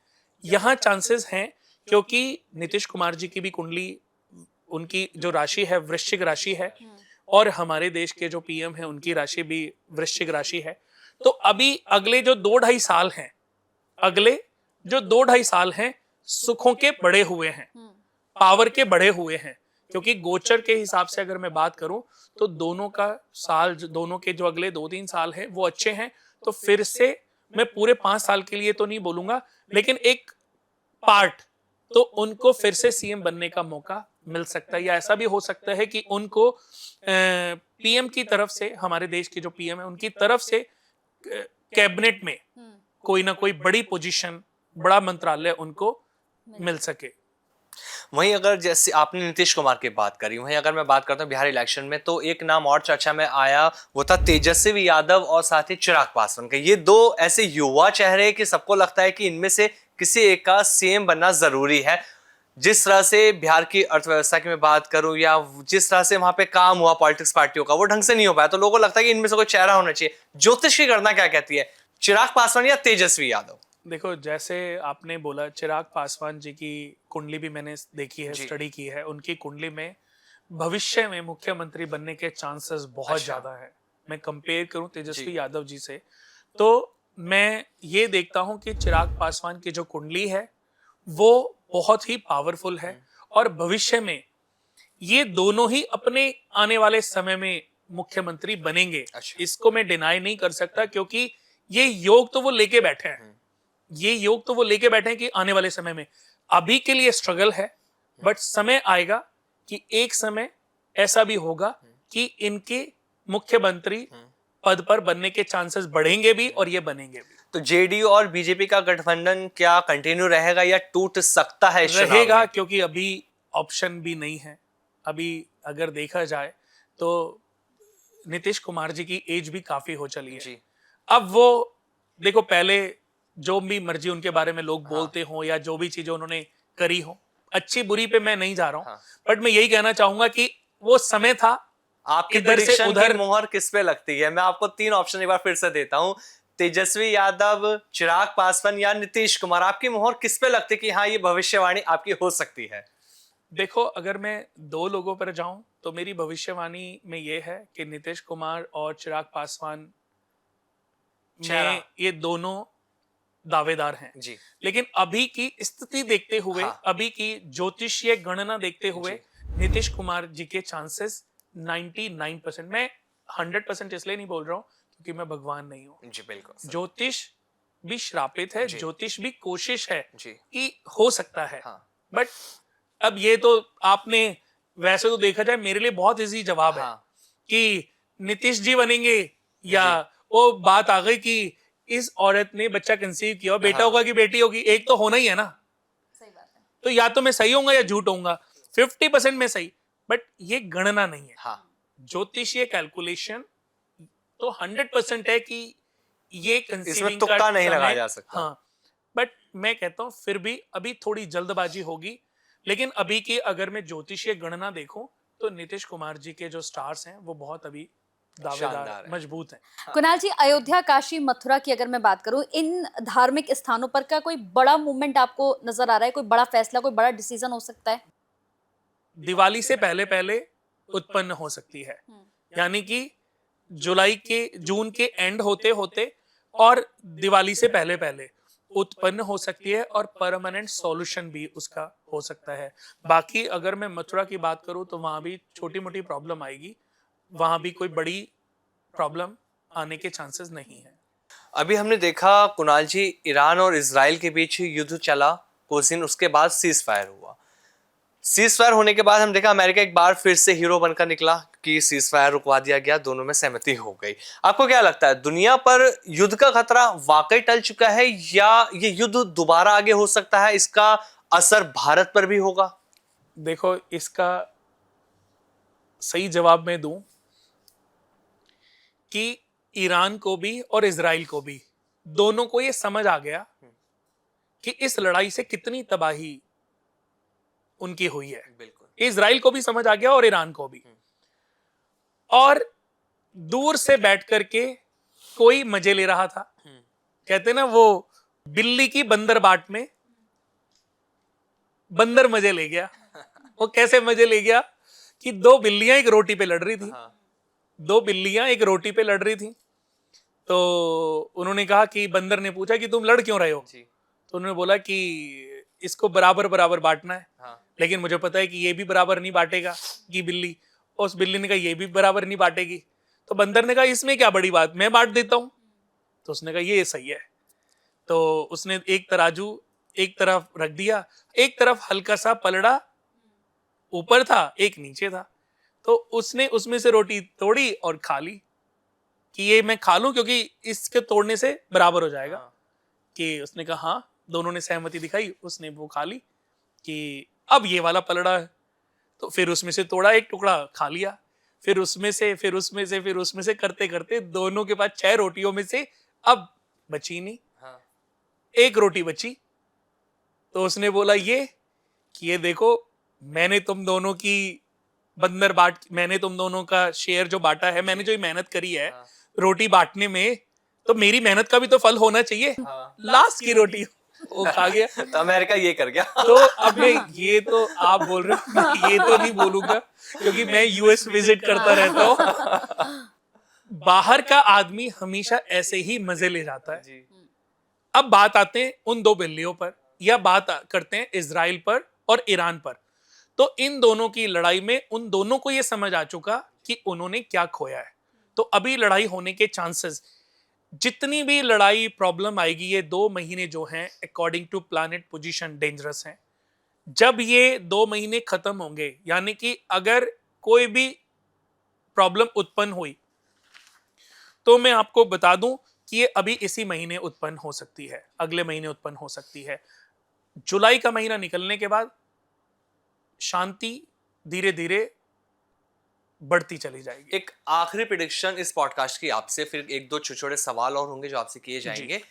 यहाँ चांसेस हैं क्योंकि नीतीश कुमार जी की भी कुंडली, उनकी जो राशि है वृश्चिक राशि है, और हमारे देश के जो पीएम है उनकी राशि भी वृश्चिक राशि है। तो अभी अगले जो 2-2.5 साल हैं, अगले जो 2-2.5 साल हैं सुखों के बड़े हुए हैं, पावर के बड़े हुए हैं, क्योंकि गोचर के हिसाब से अगर मैं बात करूं तो दोनों का साल, दोनों के जो अगले 2-3 साल हैं वो अच्छे हैं। तो फिर से मैं पूरे 5 साल के लिए तो नहीं बोलूंगा, लेकिन एक पार्ट तो उनको फिर से सीएम बनने का मौका मिल सकता है, या ऐसा भी हो सकता है कि उनको पीएम की तरफ से, हमारे देश के जो पीएम है उनकी तरफ से कैबिनेट में कोई ना कोई बड़ी पोजीशन, बड़ा मंत्रालय उनको मिल सके। वहीं अगर जैसे आपने नीतीश कुमार की बात करी, वहीं अगर मैं बात करता हूँ बिहार इलेक्शन में, तो एक नाम और चर्चा में आया, वो था तेजस्वी यादव और साथ ही चिराग पासवान के। ये दो ऐसे युवा चेहरे कि सबको लगता है कि इनमें से किसी एक का सीएम बनना जरूरी है। जिस तरह से बिहार की अर्थव्यवस्था की मैं बात करूं, या जिस तरह से वहां पे काम हुआ पॉलिटिक्स पार्टियों का, वो ढंग से नहीं हो पाया, तो लोगों को लगता है कि इनमें से कोई चेहरा होना चाहिए। ज्योतिष की गणना क्या कहती है, चिराग पासवान या तेजस्वी यादव? देखो, जैसे आपने बोला, चिराग पासवान जी की कुंडली भी मैंने देखी है, जी। स्टडी की है। उनकी कुंडली में भविष्य में मुख्यमंत्री बनने के चांसेस बहुत अच्छा। ज्यादा है। मैं कंपेयर करूं जी। तेजस्वी यादव जी से, तो मैं ये देखता हूं कि चिराग पासवान की जो कुंडली है वो बहुत ही पावरफुल है, और भविष्य में ये दोनों ही अपने आने वाले समय में मुख्यमंत्री बनेंगे। अच्छा। इसको मैं डिनाई नहीं कर सकता, क्योंकि ये योग तो वो लेके बैठे हैं, ये योग तो वो लेके बैठे हैं कि आने वाले समय में, अभी के लिए स्ट्रगल है, बट समय आएगा कि एक समय ऐसा भी होगा कि इनके मुख्यमंत्री पद पर बनने के चांसेस बढ़ेंगे भी, और ये बनेंगे भी। तो जेडीयू और बीजेपी का गठबंधन क्या कंटिन्यू रहेगा या टूट सकता है इस चुनाव रहेगा, में? क्योंकि अभी ऑप्शन भी नहीं है। अभी अगर देखा जाए तो नीतीश कुमार जी की एज भी काफी हो चली है। जी। अब वो देखो, पहले जो भी मर्जी उनके बारे में लोग बोलते हों या जो भी चीजें उन्होंने करी हो, अच्छी बुरी पे मैं नहीं जा रहा हूँ, बट मैं यही कहना चाहूंगा कि वो समय था। आपकी इधर से प्रेडिक्शन उधर की मोहर किस पे लगती है? मैं आपको 3 ऑप्शन एक बार फिर से देता हूँ, तेजस्वी यादव, चिराग पासवान या नीतीश कुमार। आपकी मोहर किस पे लगती है कि हाँ, ये भविष्यवाणी आपकी हो सकती है? देखो, अगर मैं 2 लोगों पर जाऊं तो मेरी भविष्यवाणी में ये है कि नीतीश कुमार और चिराग पासवान में ये दोनों दावेदार हैं। जी। लेकिन अभी की स्थिति देखते हुए, हाँ। अभी की ज्योतिषीय गणना देखते हुए जी। नीतीश कुमार जी के चांसेस 99%। मैं 100% इसलिए नहीं बोल रहा हूं क्योंकि मैं भगवान नहीं हूं। जी, बिल्कुल। ज्योतिष भी श्रापित है, जी। ज्योतिष भी कोशिश है जी। कि हो सकता है। हाँ। बट अब ये तो आपने, वैसे तो देखा जाए मेरे लिए बहुत इजी जवाब है हाँ। कि नीतीश जी बनेंगे, या जी। वो बात आ गई कि इस औरत ने बच्चा कंसीव किया, बेटा हाँ। होगा कि बेटी होगी, एक तो होना ही है ना। सही बात है। तो या तो मैं सही होऊंगा या झूठ होऊंगा, 50% में सही, बट ये गणना नहीं है। हाँ। ज्योतिषीय कैलकुलेशन तो 100% है कि ये इसमें कंसीविंग का तुक्का नहीं लगाया समय, जा सकता। हाँ। बट मैं कहता हूं फिर भी अभी थोड़ी जल्दबाजी होगी। लेकिन अभी की अगर मैं ज्योतिषीय गणना देखूं तो नीतीश कुमार जी के जो स्टार्स हैं वो बहुत अभी दावेदार, शानदार है। मजबूत हैं। कुणाल जी, अयोध्या, काशी, मथुरा की अगर मैं बात करूं, इन धार्मिक स्थानों पर का कोई बड़ा मूवमेंट आपको नजर आ रहा है? कोई बड़ा फैसला, कोई बड़ा डिसीजन हो सकता है? दिवाली से पहले पहले उत्पन्न हो सकती है, यानी कि जून के एंड होते होते और दिवाली से पहले पहले उत्पन्न हो सकती है, और परमानेंट सॉल्यूशन भी उसका हो सकता है। बाकी अगर मैं मथुरा की बात करूं तो वहां भी छोटी मोटी प्रॉब्लम आएगी, वहां भी कोई बड़ी प्रॉब्लम आने के चांसेस नहीं है। अभी हमने देखा कुणाल जी, ईरान और इजराइल के बीच युद्ध चला कुछ दिन, उसके बाद सीज फायर हुआ। सीज फायर होने के बाद हम देखा अमेरिका एक बार फिर से हीरो बनकर निकला कि सीज फायर रुकवा दिया गया, दोनों में सहमति हो गई। आपको क्या लगता है, दुनिया पर युद्ध का खतरा वाकई टल चुका है या ये युद्ध दोबारा आगे हो सकता है? इसका असर भारत पर भी होगा? देखो, इसका सही जवाब मैं दूं कि ईरान को भी और इजराइल को भी, दोनों को ये समझ आ गया कि इस लड़ाई से कितनी तबाही उनकी हुई है। बिल्कुल। इजराइल को भी समझ आ गया और ईरान को भी। और दूर से बैठ करके कोई मजे ले रहा था। कहते ना वो बिल्ली की बंदर बाट में, बंदर मजे ले गया। वो कैसे मजे ले गया कि 2 बिल्लियां एक रोटी पे लड़ रही थी। हाँ। 2 बिल्लियां एक रोटी पे लड़ रही थी। तो उन्होंने कहा कि, बंदर ने पूछा कि तुम लड़ क्यों रहे हो? जी। तो उन्होंने बोला कि इसको बराबर बराबर बांटना है। हाँ। लेकिन मुझे पता है कि ये भी बराबर नहीं बांटेगा कि बिल्ली। उस बिल्ली ने कहा ये भी बराबर नहीं बांटेगी। तो बंदर ने कहा इसमें क्या बड़ी बात, मैं बांट देता हूं। तो उसने कहा ये सही है। तो उसने एक तराजू एक तरफ रख दिया, एक तरफ हल्का सा पलड़ा ऊपर था, एक नीचे था। तो उसने उसमें से रोटी तोड़ी और खा ली कि ये मैं खा लूं क्योंकि इसके तोड़ने से बराबर हो जाएगा। हाँ। कि उसने कहा हाँ, दोनों ने सहमति दिखाई, उसने वो खा ली कि अब ये वाला पलड़ा है। तो फिर उसमें से तोड़ा एक टुकड़ा, खा लिया। फिर उसमें से करते करते दोनों के पास 6 रोटियों में से अब बची नहीं, हाँ। एक रोटी बची। तो उसने बोला ये कि ये देखो, मैंने तुम दोनों की मैंने तुम दोनों का शेयर जो बांटा है, मैंने जो मेहनत करी है हाँ। रोटी बांटने में, तो मेरी मेहनत का भी तो फल होना चाहिए। हाँ। लास्ट की रोटी वो खा गया। तो अमेरिका ये कर गया। तो अब मैं, ये तो आप बोल रहे हो, मैं ये तो नहीं बोलूंगा क्योंकि मैं यूएस विजिट करता रहता हूँ। बाहर का आदमी हमेशा ऐसे ही मजे ले जाता है। जी। अब बात आते हैं उन 2 बिल्लियों पर, या बात करते हैं इजराइल पर और ईरान पर। तो इन दोनों की लड़ाई में उन दोनों को यह समझ आ चुका कि उन्होंने क्या खोया है। तो अभी लड़ाई होने के चांसेस, जितनी भी लड़ाई प्रॉब्लम आएगी, ये 2 महीने जो हैं according to planet position dangerous हैं। जब ये 2 महीने खत्म होंगे, यानी कि अगर कोई भी प्रॉब्लम उत्पन्न हुई, तो मैं आपको बता दूं कि ये अभी इसी महीने उत्पन्न हो सकती है, अगले महीने उत्पन्न हो सकती है। जुलाई का महीना निकलने के बाद शांति धीरे धीरे बढ़ती चली जाएगी। एक आखिरी प्रेडिक्शन इस पॉडकास्ट की आपसे, फिर 1-2 छोटे छोटे सवाल और होंगे जो आपसे किए जाएंगे।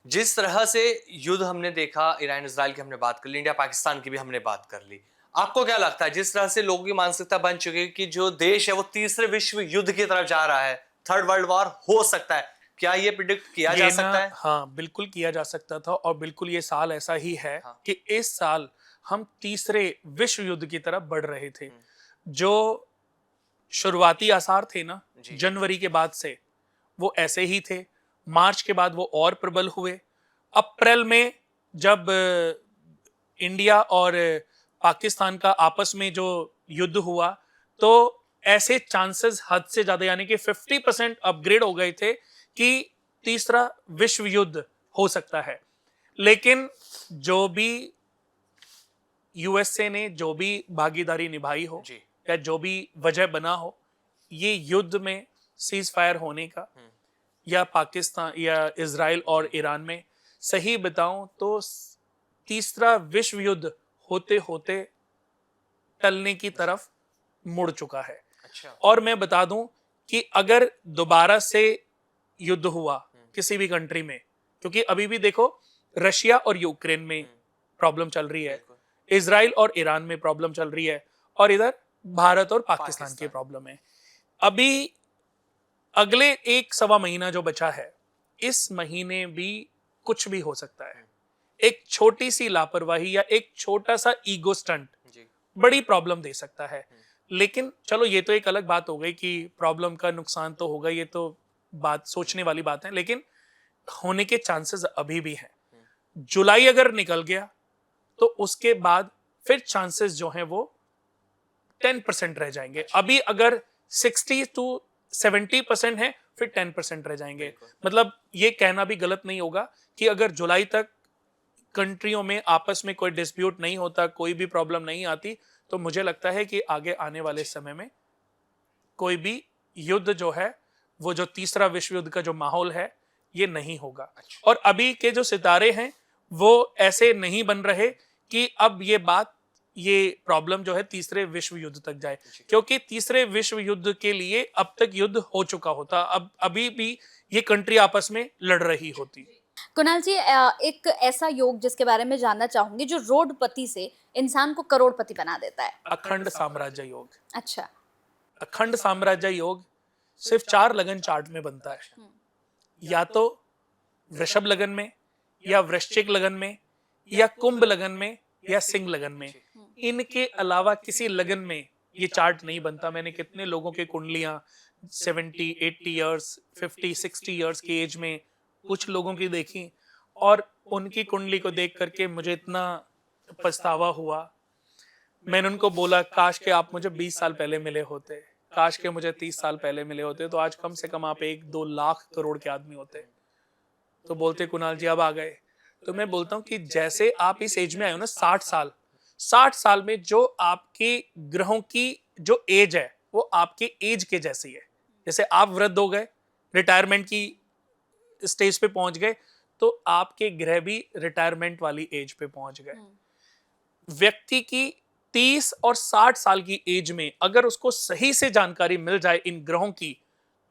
जिस तरह से युद्ध हमने देखा, ईरान इजराइल की हमने बात कर ली, इंडिया पाकिस्तान की भी हमने बात कर ली, आपको क्या लगता है जिस तरह से लोगों की मानसिकता बन चुकी है कि जो देश है वो तीसरे विश्व युद्ध की तरफ जा रहा है, थर्ड वर्ल्ड वॉर हो सकता है, क्या ये प्रिडिक्ट किया जा ये सकता ना, है? हाँ बिल्कुल किया जा सकता था, और बिल्कुल ये साल ऐसा ही है हाँ। कि इस साल हम तीसरे विश्व युद्ध की तरफ बढ़ रहे थे। जो शुरुआती आसार थे ना जी। जनवरी के बाद से, वो ऐसे ही थे। मार्च के बाद वो और प्रबल हुए। अप्रैल में जब इंडिया और पाकिस्तान का आपस में जो युद्ध हुआ, तो ऐसे चांसेस हद से ज्यादा, यानी कि 50% अपग्रेड हो गए थे कि तीसरा विश्व युद्ध हो सकता है। लेकिन जो भी यूएसए ने जो भी भागीदारी निभाई हो, जी। या जो भी वजह बना हो ये युद्ध में सीज फायर होने का, या पाकिस्तान या इजराइल और ईरान में, सही बताऊं तो तीसरा विश्व युद्ध होते होते टलने की तरफ मुड़ चुका है। अच्छा। और मैं बता दूं कि अगर दोबारा से युद्ध हुआ किसी भी कंट्री में, क्योंकि अभी भी देखो रशिया और यूक्रेन में प्रॉब्लम चल रही है, इजराइल और ईरान में प्रॉब्लम चल रही है, और इधर भारत और पाकिस्तान की प्रॉब्लम है। अभी अगले 1-1.25 महीना जो बचा है, इस महीने भी कुछ भी हो सकता है। एक छोटी सी लापरवाही या एक छोटा सा ईगो स्टंट जी। बड़ी प्रॉब्लम दे सकता है। लेकिन चलो ये तो एक अलग बात हो गई कि प्रॉब्लम का नुकसान तो होगा, ये तो बात सोचने वाली बात है, लेकिन होने के चांसेस अभी भी हैं। जुलाई अगर निकल गया तो उसके बाद फिर चांसेस जो हैं वो 10% रह जाएंगे। अभी अगर 60-70% है, फिर 10% रह जाएंगे। मतलब ये कहना भी गलत नहीं होगा कि अगर जुलाई तक कंट्रियों में आपस में कोई डिस्प्यूट नहीं होता, कोई भी प्रॉब्लम नहीं आती, तो मुझे लगता है कि आगे आने वाले समय में कोई भी युद्ध जो है, वो जो तीसरा विश्व युद्ध का जो माहौल है, ये नहीं होगा। और अभी के जो सितारे हैं वो ऐसे नहीं बन रहे कि अब ये प्रॉब्लम जो है तीसरे विश्व युद्ध तक जाए, क्योंकि तीसरे विश्व युद्ध के लिए अब तक युद्ध हो चुका होता, अब अभी भी ये कंट्री आपस में लड़ रही होती। कुणाल जी, एक ऐसा योग जिसके बारे में जानना चाहूंगी जो रोडपति से इंसान को करोड़पति बना देता है। अखंड साम्राज्य योग। अच्छा। अखंड साम्राज्य योग सिर्फ 4 लगन चार्ट में बनता है, या तो वृषभ लगन में, या वृश्चिक लगन में, या कुंभ लगन में, या सिंह लगन में। इनके अलावा किसी लगन में ये चार्ट नहीं बनता। मैंने कितने लोगों के कुंडलियां 70-80 इयर्स, 50-60 इयर्स की एज में कुछ लोगों की देखी, और उनकी कुंडली को देख करके मुझे इतना पछतावा हुआ। मैंने उनको बोला काश के आप मुझे 20 साल पहले मिले होते, काश के मुझे 30 साल पहले मिले होते, तो आज कम से कम आप 1-2 लाख करोड़ के आदमी होते। तो बोलते कुणाल जी अब आ गए। तो मैं बोलता हूँ कि जैसे आप इस एज में आए हो ना, 60 साल में जो आपके ग्रहों की जो एज है वो आपके एज के जैसी है। जैसे आप वृद्ध हो गए, रिटायरमेंट की स्टेज पे पहुंच गए, तो आपके ग्रह भी रिटायरमेंट वाली एज पे पहुंच गए। व्यक्ति की 30 और 60 साल की एज में अगर उसको सही से जानकारी मिल जाए इन ग्रहों की,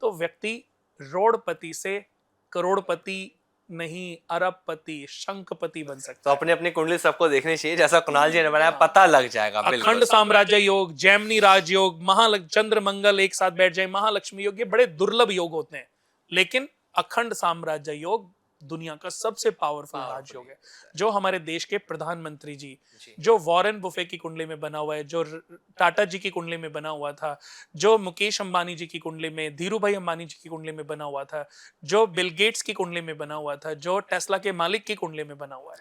तो व्यक्ति रोडपति से करोड़पति नहीं, अरबपति, शंखपति बन सकता तो है। अपनी अपनी कुंडली सबको देखनी चाहिए, जैसा कुणाल जी ने बनाया, पता लग जाएगा। बिल्कुल अखंड साम्राज्य योग, जैमिनी राजयोग, चंद्र मंगल एक साथ बैठ जाए, महालक्ष्मी योग, ये बड़े दुर्लभ योग होते हैं। लेकिन अखंड साम्राज्य योग दुनिया का सबसे पावरफुल राजयोग है, जो हमारे देश के प्रधानमंत्री जी, जो वॉरेन बुफे की कुंडली में बना हुआ है, जो टाटा जी की कुंडली में बना हुआ था, जो मुकेश अंबानी जी की कुंडली में, धीरू भाई अंबानी जी की कुंडली में बना हुआ था, जो बिल गेट्स की कुंडली में बना हुआ था, जो टेस्ला के मालिक की कुंडली में बना हुआ है,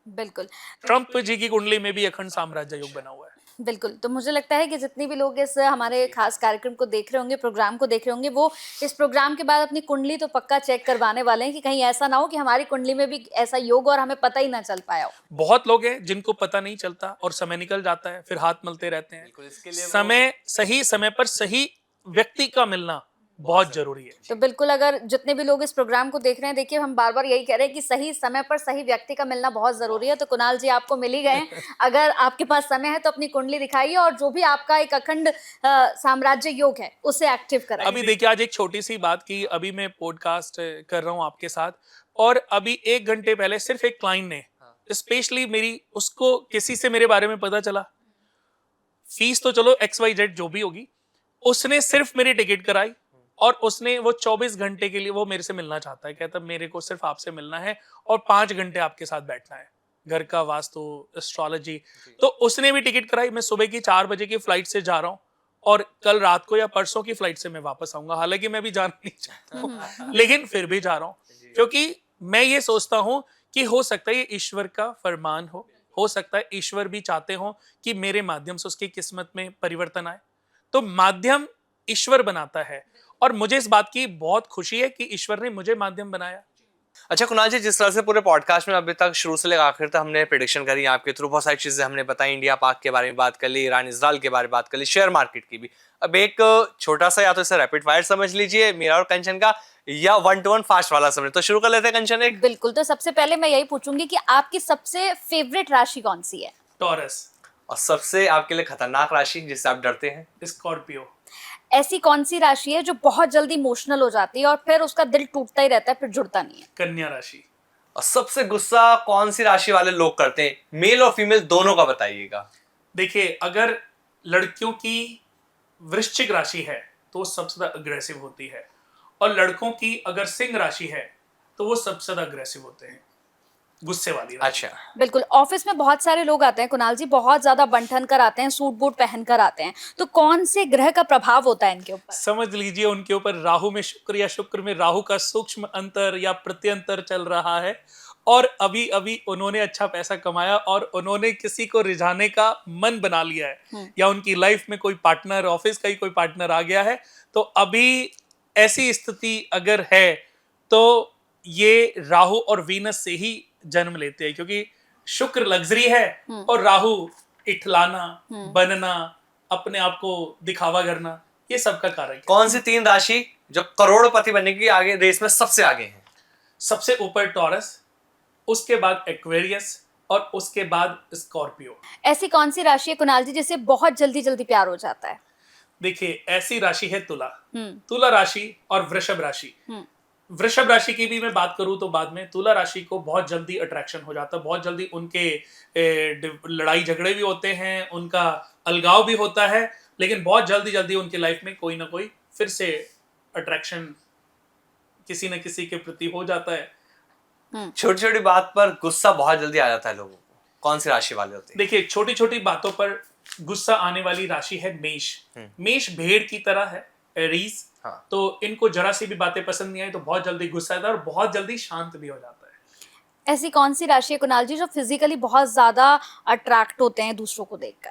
बिल्कुल। ट्रंप जी की कुंडली में भी अखंड साम्राज्य योग बना हुआ है। बिल्कुल, तो मुझे लगता है कि जितने भी लोग इस हमारे खास कार्यक्रम को देख रहे होंगे, प्रोग्राम को देख रहे होंगे, वो इस प्रोग्राम के बाद अपनी कुंडली तो पक्का चेक करवाने वाले हैं कि कहीं ऐसा ना हो कि हमारी कुंडली में भी ऐसा योग और हमें पता ही ना चल पाया हो। बहुत लोग हैं जिनको पता नहीं चलता और समय निकल जाता है, फिर हाथ मलते रहते हैं। समय, सही समय पर सही व्यक्ति का मिलना बहुत जरूरी है। तो बिल्कुल, अगर जितने भी लोग इस प्रोग्राम को देख रहे हैं, देखिए हम बार बार यही कह रहे हैं कि सही समय पर सही व्यक्ति का मिलना बहुत जरूरी है। तो कुणाल जी आपको मिल ही गए हैं। अगर आपके पास समय है तो अपनी कुंडली दिखाइए और जो भी आपका एक अखंड साम्राज्य योग है उसे एक्टिव कराइए। अभी देखिए, आज एक छोटी सी बात की, अभी मैं पॉडकास्ट कर रहा हूँ आपके साथ, और अभी 1 घंटे पहले सिर्फ एक क्लाइंट ने स्पेशली मेरी उसको किसी से मेरे बारे में पता चला, फीस तो चलो XYZ जो भी होगी, उसने सिर्फ मेरी टिकट कराई और उसने वो 24 घंटे के लिए वो मेरे से मिलना चाहता है। कहता मेरे को सिर्फ आपसे मिलना है और 5 घंटे आपके साथ बैठना है, घर का वास्तु, एस्ट्रोलॉजी। तो उसने भी टिकट कराई। मैं सुबह की 4 बजे की फ्लाइट से जा रहा हूँ और कल रात को या परसों की फ्लाइट से मैं वापस आऊंगा। हालांकि मैं भी जाना नहीं चाहता हूँ, लेकिन फिर भी जा रहा हूँ क्योंकि मैं ये सोचता हूँ कि हो सकता है ये ईश्वर का फरमान हो सकता है ईश्वर भी चाहते हो कि मेरे माध्यम से उसकी किस्मत में परिवर्तन आए। तो माध्यम ईश्वर बनाता है और मुझे इस बात की बहुत खुशी है कि ईश्वर ने मुझे माध्यम बनाया। अच्छा कुणाल जी, जिस तरह से पूरे पॉडकास्ट में अभी तक शुरू से लेकर आखिर तक हमने प्रेडिक्शन करी, आपके थ्रू बहुत सारी चीजें हमने बताई, इंडिया पाक के बारे में बात कर ली, ईरान इजराइल के बारे में बात कर ली, शेयर मार्केट की भी। अब एक छोटा सा, या तो इसे रैपिड फायर समझ लीजिए मेरा और कंचन का, या 1-to-1 फास्ट वाला समझ। तो शुरू कर लेते हैं कंचन। एक बिल्कुल, तो सबसे पहले मैं यही पूछूंगी कि आपकी सबसे फेवरेट राशि कौन सी है? टॉरस। और सबसे आपके लिए खतरनाक राशि जिससे आप डरते हैं? स्कॉर्पियो। ऐसी कौन सी राशि है जो बहुत जल्दी इमोशनल हो जाती है और फिर उसका दिल टूटता ही रहता है, फिर जुड़ता नहीं है? कन्या राशि। और सबसे गुस्सा कौन सी राशि वाले लोग करते हैं, मेल और फीमेल दोनों का बताइएगा। देखिए, अगर लड़कियों की वृश्चिक राशि है तो वो सबसे ज्यादा अग्रेसिव होती है, और लड़कों की अगर सिंह राशि है तो वो सबसे ज्यादा अग्रेसिव होते हैं, गुस्से वाली राशि। अच्छा, बिल्कुल, ऑफिस में बहुत सारे लोग आते हैं कुणाल जी, बहुत ज्यादा बंठन कर आते हैं, सूट बूट पहन कर आते हैं, तो कौन से ग्रह का प्रभाव होता है इनके ऊपर? समझ लीजिए उनके ऊपर राहु में शुक्र या शुक्र में राहु का सूक्ष्म अंतर या प्रत्यंतर चल रहा है, और अभी अभी उन्होंने अच्छा पैसा कमाया और उन्होंने किसी को रिझाने का मन बना लिया है, या उनकी लाइफ में कोई पार्टनर, ऑफिस का ही कोई पार्टनर आ गया है। तो अभी ऐसी स्थिति अगर है तो ये राहु और वीनस से ही जन्म लेते हैं, क्योंकि शुक्र लग्जरी है और राहु इठलाना, बनना, अपने आप को दिखावा करना, ये सब का कारक है। कौन सी 3 राशि जो करोड़पति बनने की आगे रेस में सबसे आगे है? सबसे ऊपर टॉरस, उसके बाद एक्वेरियस और उसके बाद स्कॉर्पियो। ऐसी कौन सी राशि है कुणाल जी जिससे बहुत जल्दी जल्दी प्यार हो जाता है? देखिए, ऐसी राशि है तुला। तुला राशि और वृषभ राशि। वृषभ राशि की भी मैं बात करूं तो बाद में, तुला राशि को बहुत जल्दी अट्रैक्शन हो जाता है, बहुत जल्दी उनके लड़ाई झगड़े भी होते हैं, उनका अलगाव भी होता है, लेकिन बहुत जल्दी जल्दी उनकी लाइफ में कोई ना कोई फिर से अट्रैक्शन किसी न किसी के प्रति हो जाता है। छोटी छोटी बात पर गुस्सा बहुत जल्दी आ जाता है लोगों को, कौन सी राशि वाले होते हैं? देखिए, छोटी छोटी बातों पर गुस्सा आने वाली राशि है मेष। मेष भेड़ की तरह है, एरीज। हाँ। तो इनको जरा सी भी बातें पसंद नहीं आई तो बहुत जल्दी गुस्सा आता है और बहुत जल्दी शांत भी हो जाता है। ऐसी कौन सी राशि है कुणाल जी जो फिजिकली बहुत ज्यादा अट्रैक्ट होते हैं दूसरों को देखकर?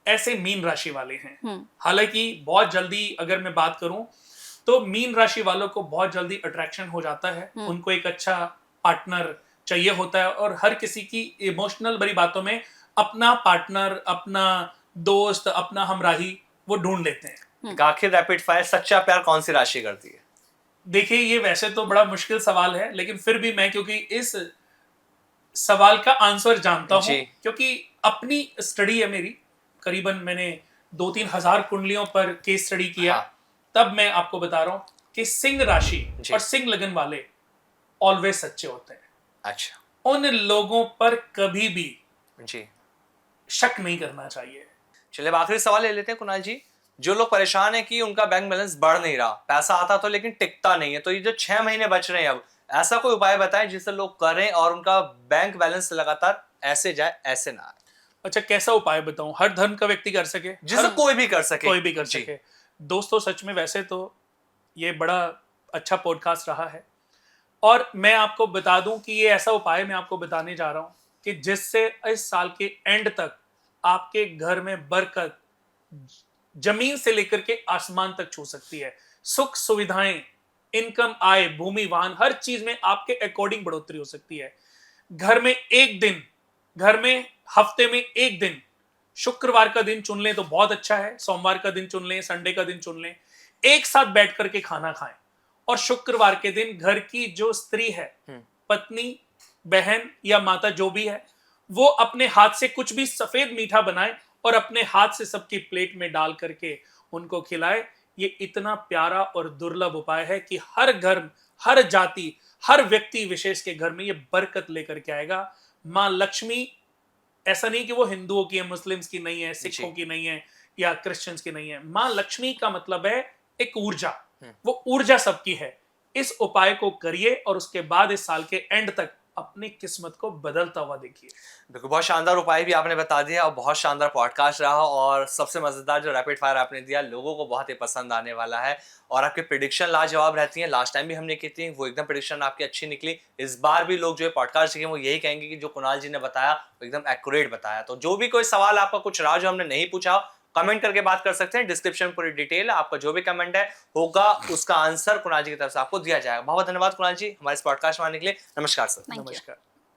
ऐसे मीन राशि वाले हैं। हालांकि बहुत जल्दी अगर मैं बात करूं तो मीन राशि वालों को बहुत जल्दी अट्रैक्शन हो जाता है, उनको एक अच्छा पार्टनर चाहिए होता है, और हर किसी की इमोशनल बड़ी बातों में अपना पार्टनर, अपना दोस्त, अपना हमराही वो ढूंढ लेते हैं। आखिर रैपिड फायर, सच्चा प्यार कौन सी राशि करती है? देखिए, ये वैसे तो बड़ा मुश्किल सवाल है, लेकिन फिर भी मैं, क्योंकि इस सवाल का आंसर जानता हूं, क्योंकि अपनी स्टडी है मेरी, करीबन मैंने 2-3 हजार कुंडलियों पर केस स्टडी किया। हाँ। तब मैं आपको बता रहा हूं कि सिंह राशि और सिंह लगन वाले ऑलवेज सच्चे होते हैं। अच्छा, उन लोगों पर कभी भी जी, शक नहीं करना चाहिए। चलिए आखिरी सवाल ले लेते हैं कुणाल जी। जो लोग परेशान है कि उनका बैंक बैलेंस बढ़ नहीं रहा, पैसा आता तो लेकिन टिकता नहीं है, तो ये जो 6 महीने बच रहे हैं, अब ऐसा कोई उपाय बताएं जिससे लोग करें और उनका बैंक बैलेंस लगातार ऐसे जाए, ऐसे ना आए। अच्छा, कैसा उपाय बताऊं? हर धर्म का व्यक्ति कर सके, जिसे कोई भी कर सके, कोई भी कर सके। दोस्तों, सच में वैसे तो ये बड़ा अच्छा पॉडकास्ट रहा है, और मैं आपको बता दूं कि ये ऐसा उपाय मैं आपको बताने जा रहा हूं कि जिससे इस साल के एंड तक आपके घर में बरकत जमीन से लेकर के आसमान तक छू सकती है। सुख सुविधाएं, इनकम, आय, भूमि, वाहन, हर चीज में आपके अकॉर्डिंग बढ़ोतरी हो सकती है। घर में एक दिन, घर में हफ्ते में एक दिन, शुक्रवार का दिन चुन लें तो बहुत अच्छा है, सोमवार का दिन चुन लें, संडे का दिन चुन लें, एक साथ बैठ करके खाना खाएं, और शुक्रवार के दिन घर की जो स्त्री है, पत्नी, बहन या माता जो भी है, वो अपने हाथ से कुछ भी सफेद मीठा बनाए और अपने हाथ से सबकी प्लेट में डाल करके उनको खिलाए। ये इतना प्यारा और दुर्लभ उपाय है कि हर घर, हर जाति, हर व्यक्ति विशेष के घर में ये बरकत लेकर के आएगा। माँ लक्ष्मी ऐसा नहीं कि वो हिंदुओं की है, मुस्लिम्स की नहीं है, सिखों जी। की नहीं है या क्रिश्चियंस की नहीं है। माँ लक्ष्मी का मतलब है एक ऊर्जा, वो ऊर्जा सबकी है। इस उपाय को करिए और उसके बाद इस साल के एंड तक अपनी किस्मत को बदलता हुआ देखिए। बिल्कुल, बहुत शानदार उपाय भी आपने बता दिया और बहुत शानदार पॉडकास्ट रहा और सबसे मजेदार जो रैपिड फायर आपने दिया लोगों को बहुत ही पसंद आने वाला है और आपकी प्रिडिक्शन लाजवाब रहती हैं। लास्ट टाइम भी हमने की थी, वो एकदम प्रिडिक्शन आपकी अच्छी निकली। इस बार भी लोग जो है पॉडकास्ट देखेंगे वो यही कहेंगे कि जो कुणाल जी ने बताया वो एकदम एक्यूरेट बताया। तो जो भी कोई सवाल आपका कुछ रहा जो हमने नहीं पूछा, कमेंट करके बात कर सकते हैं। डिस्क्रिप्शन पूरी डिटेल आपका जो भी कमेंट है होगा उसका आंसर कुणाल जी की तरफ से आपको दिया जाएगा। बहुत धन्यवाद कुणाल जी हमारे इस पॉडकास्ट में आने के लिए। नमस्कार सर। Thank you. नमस्कार।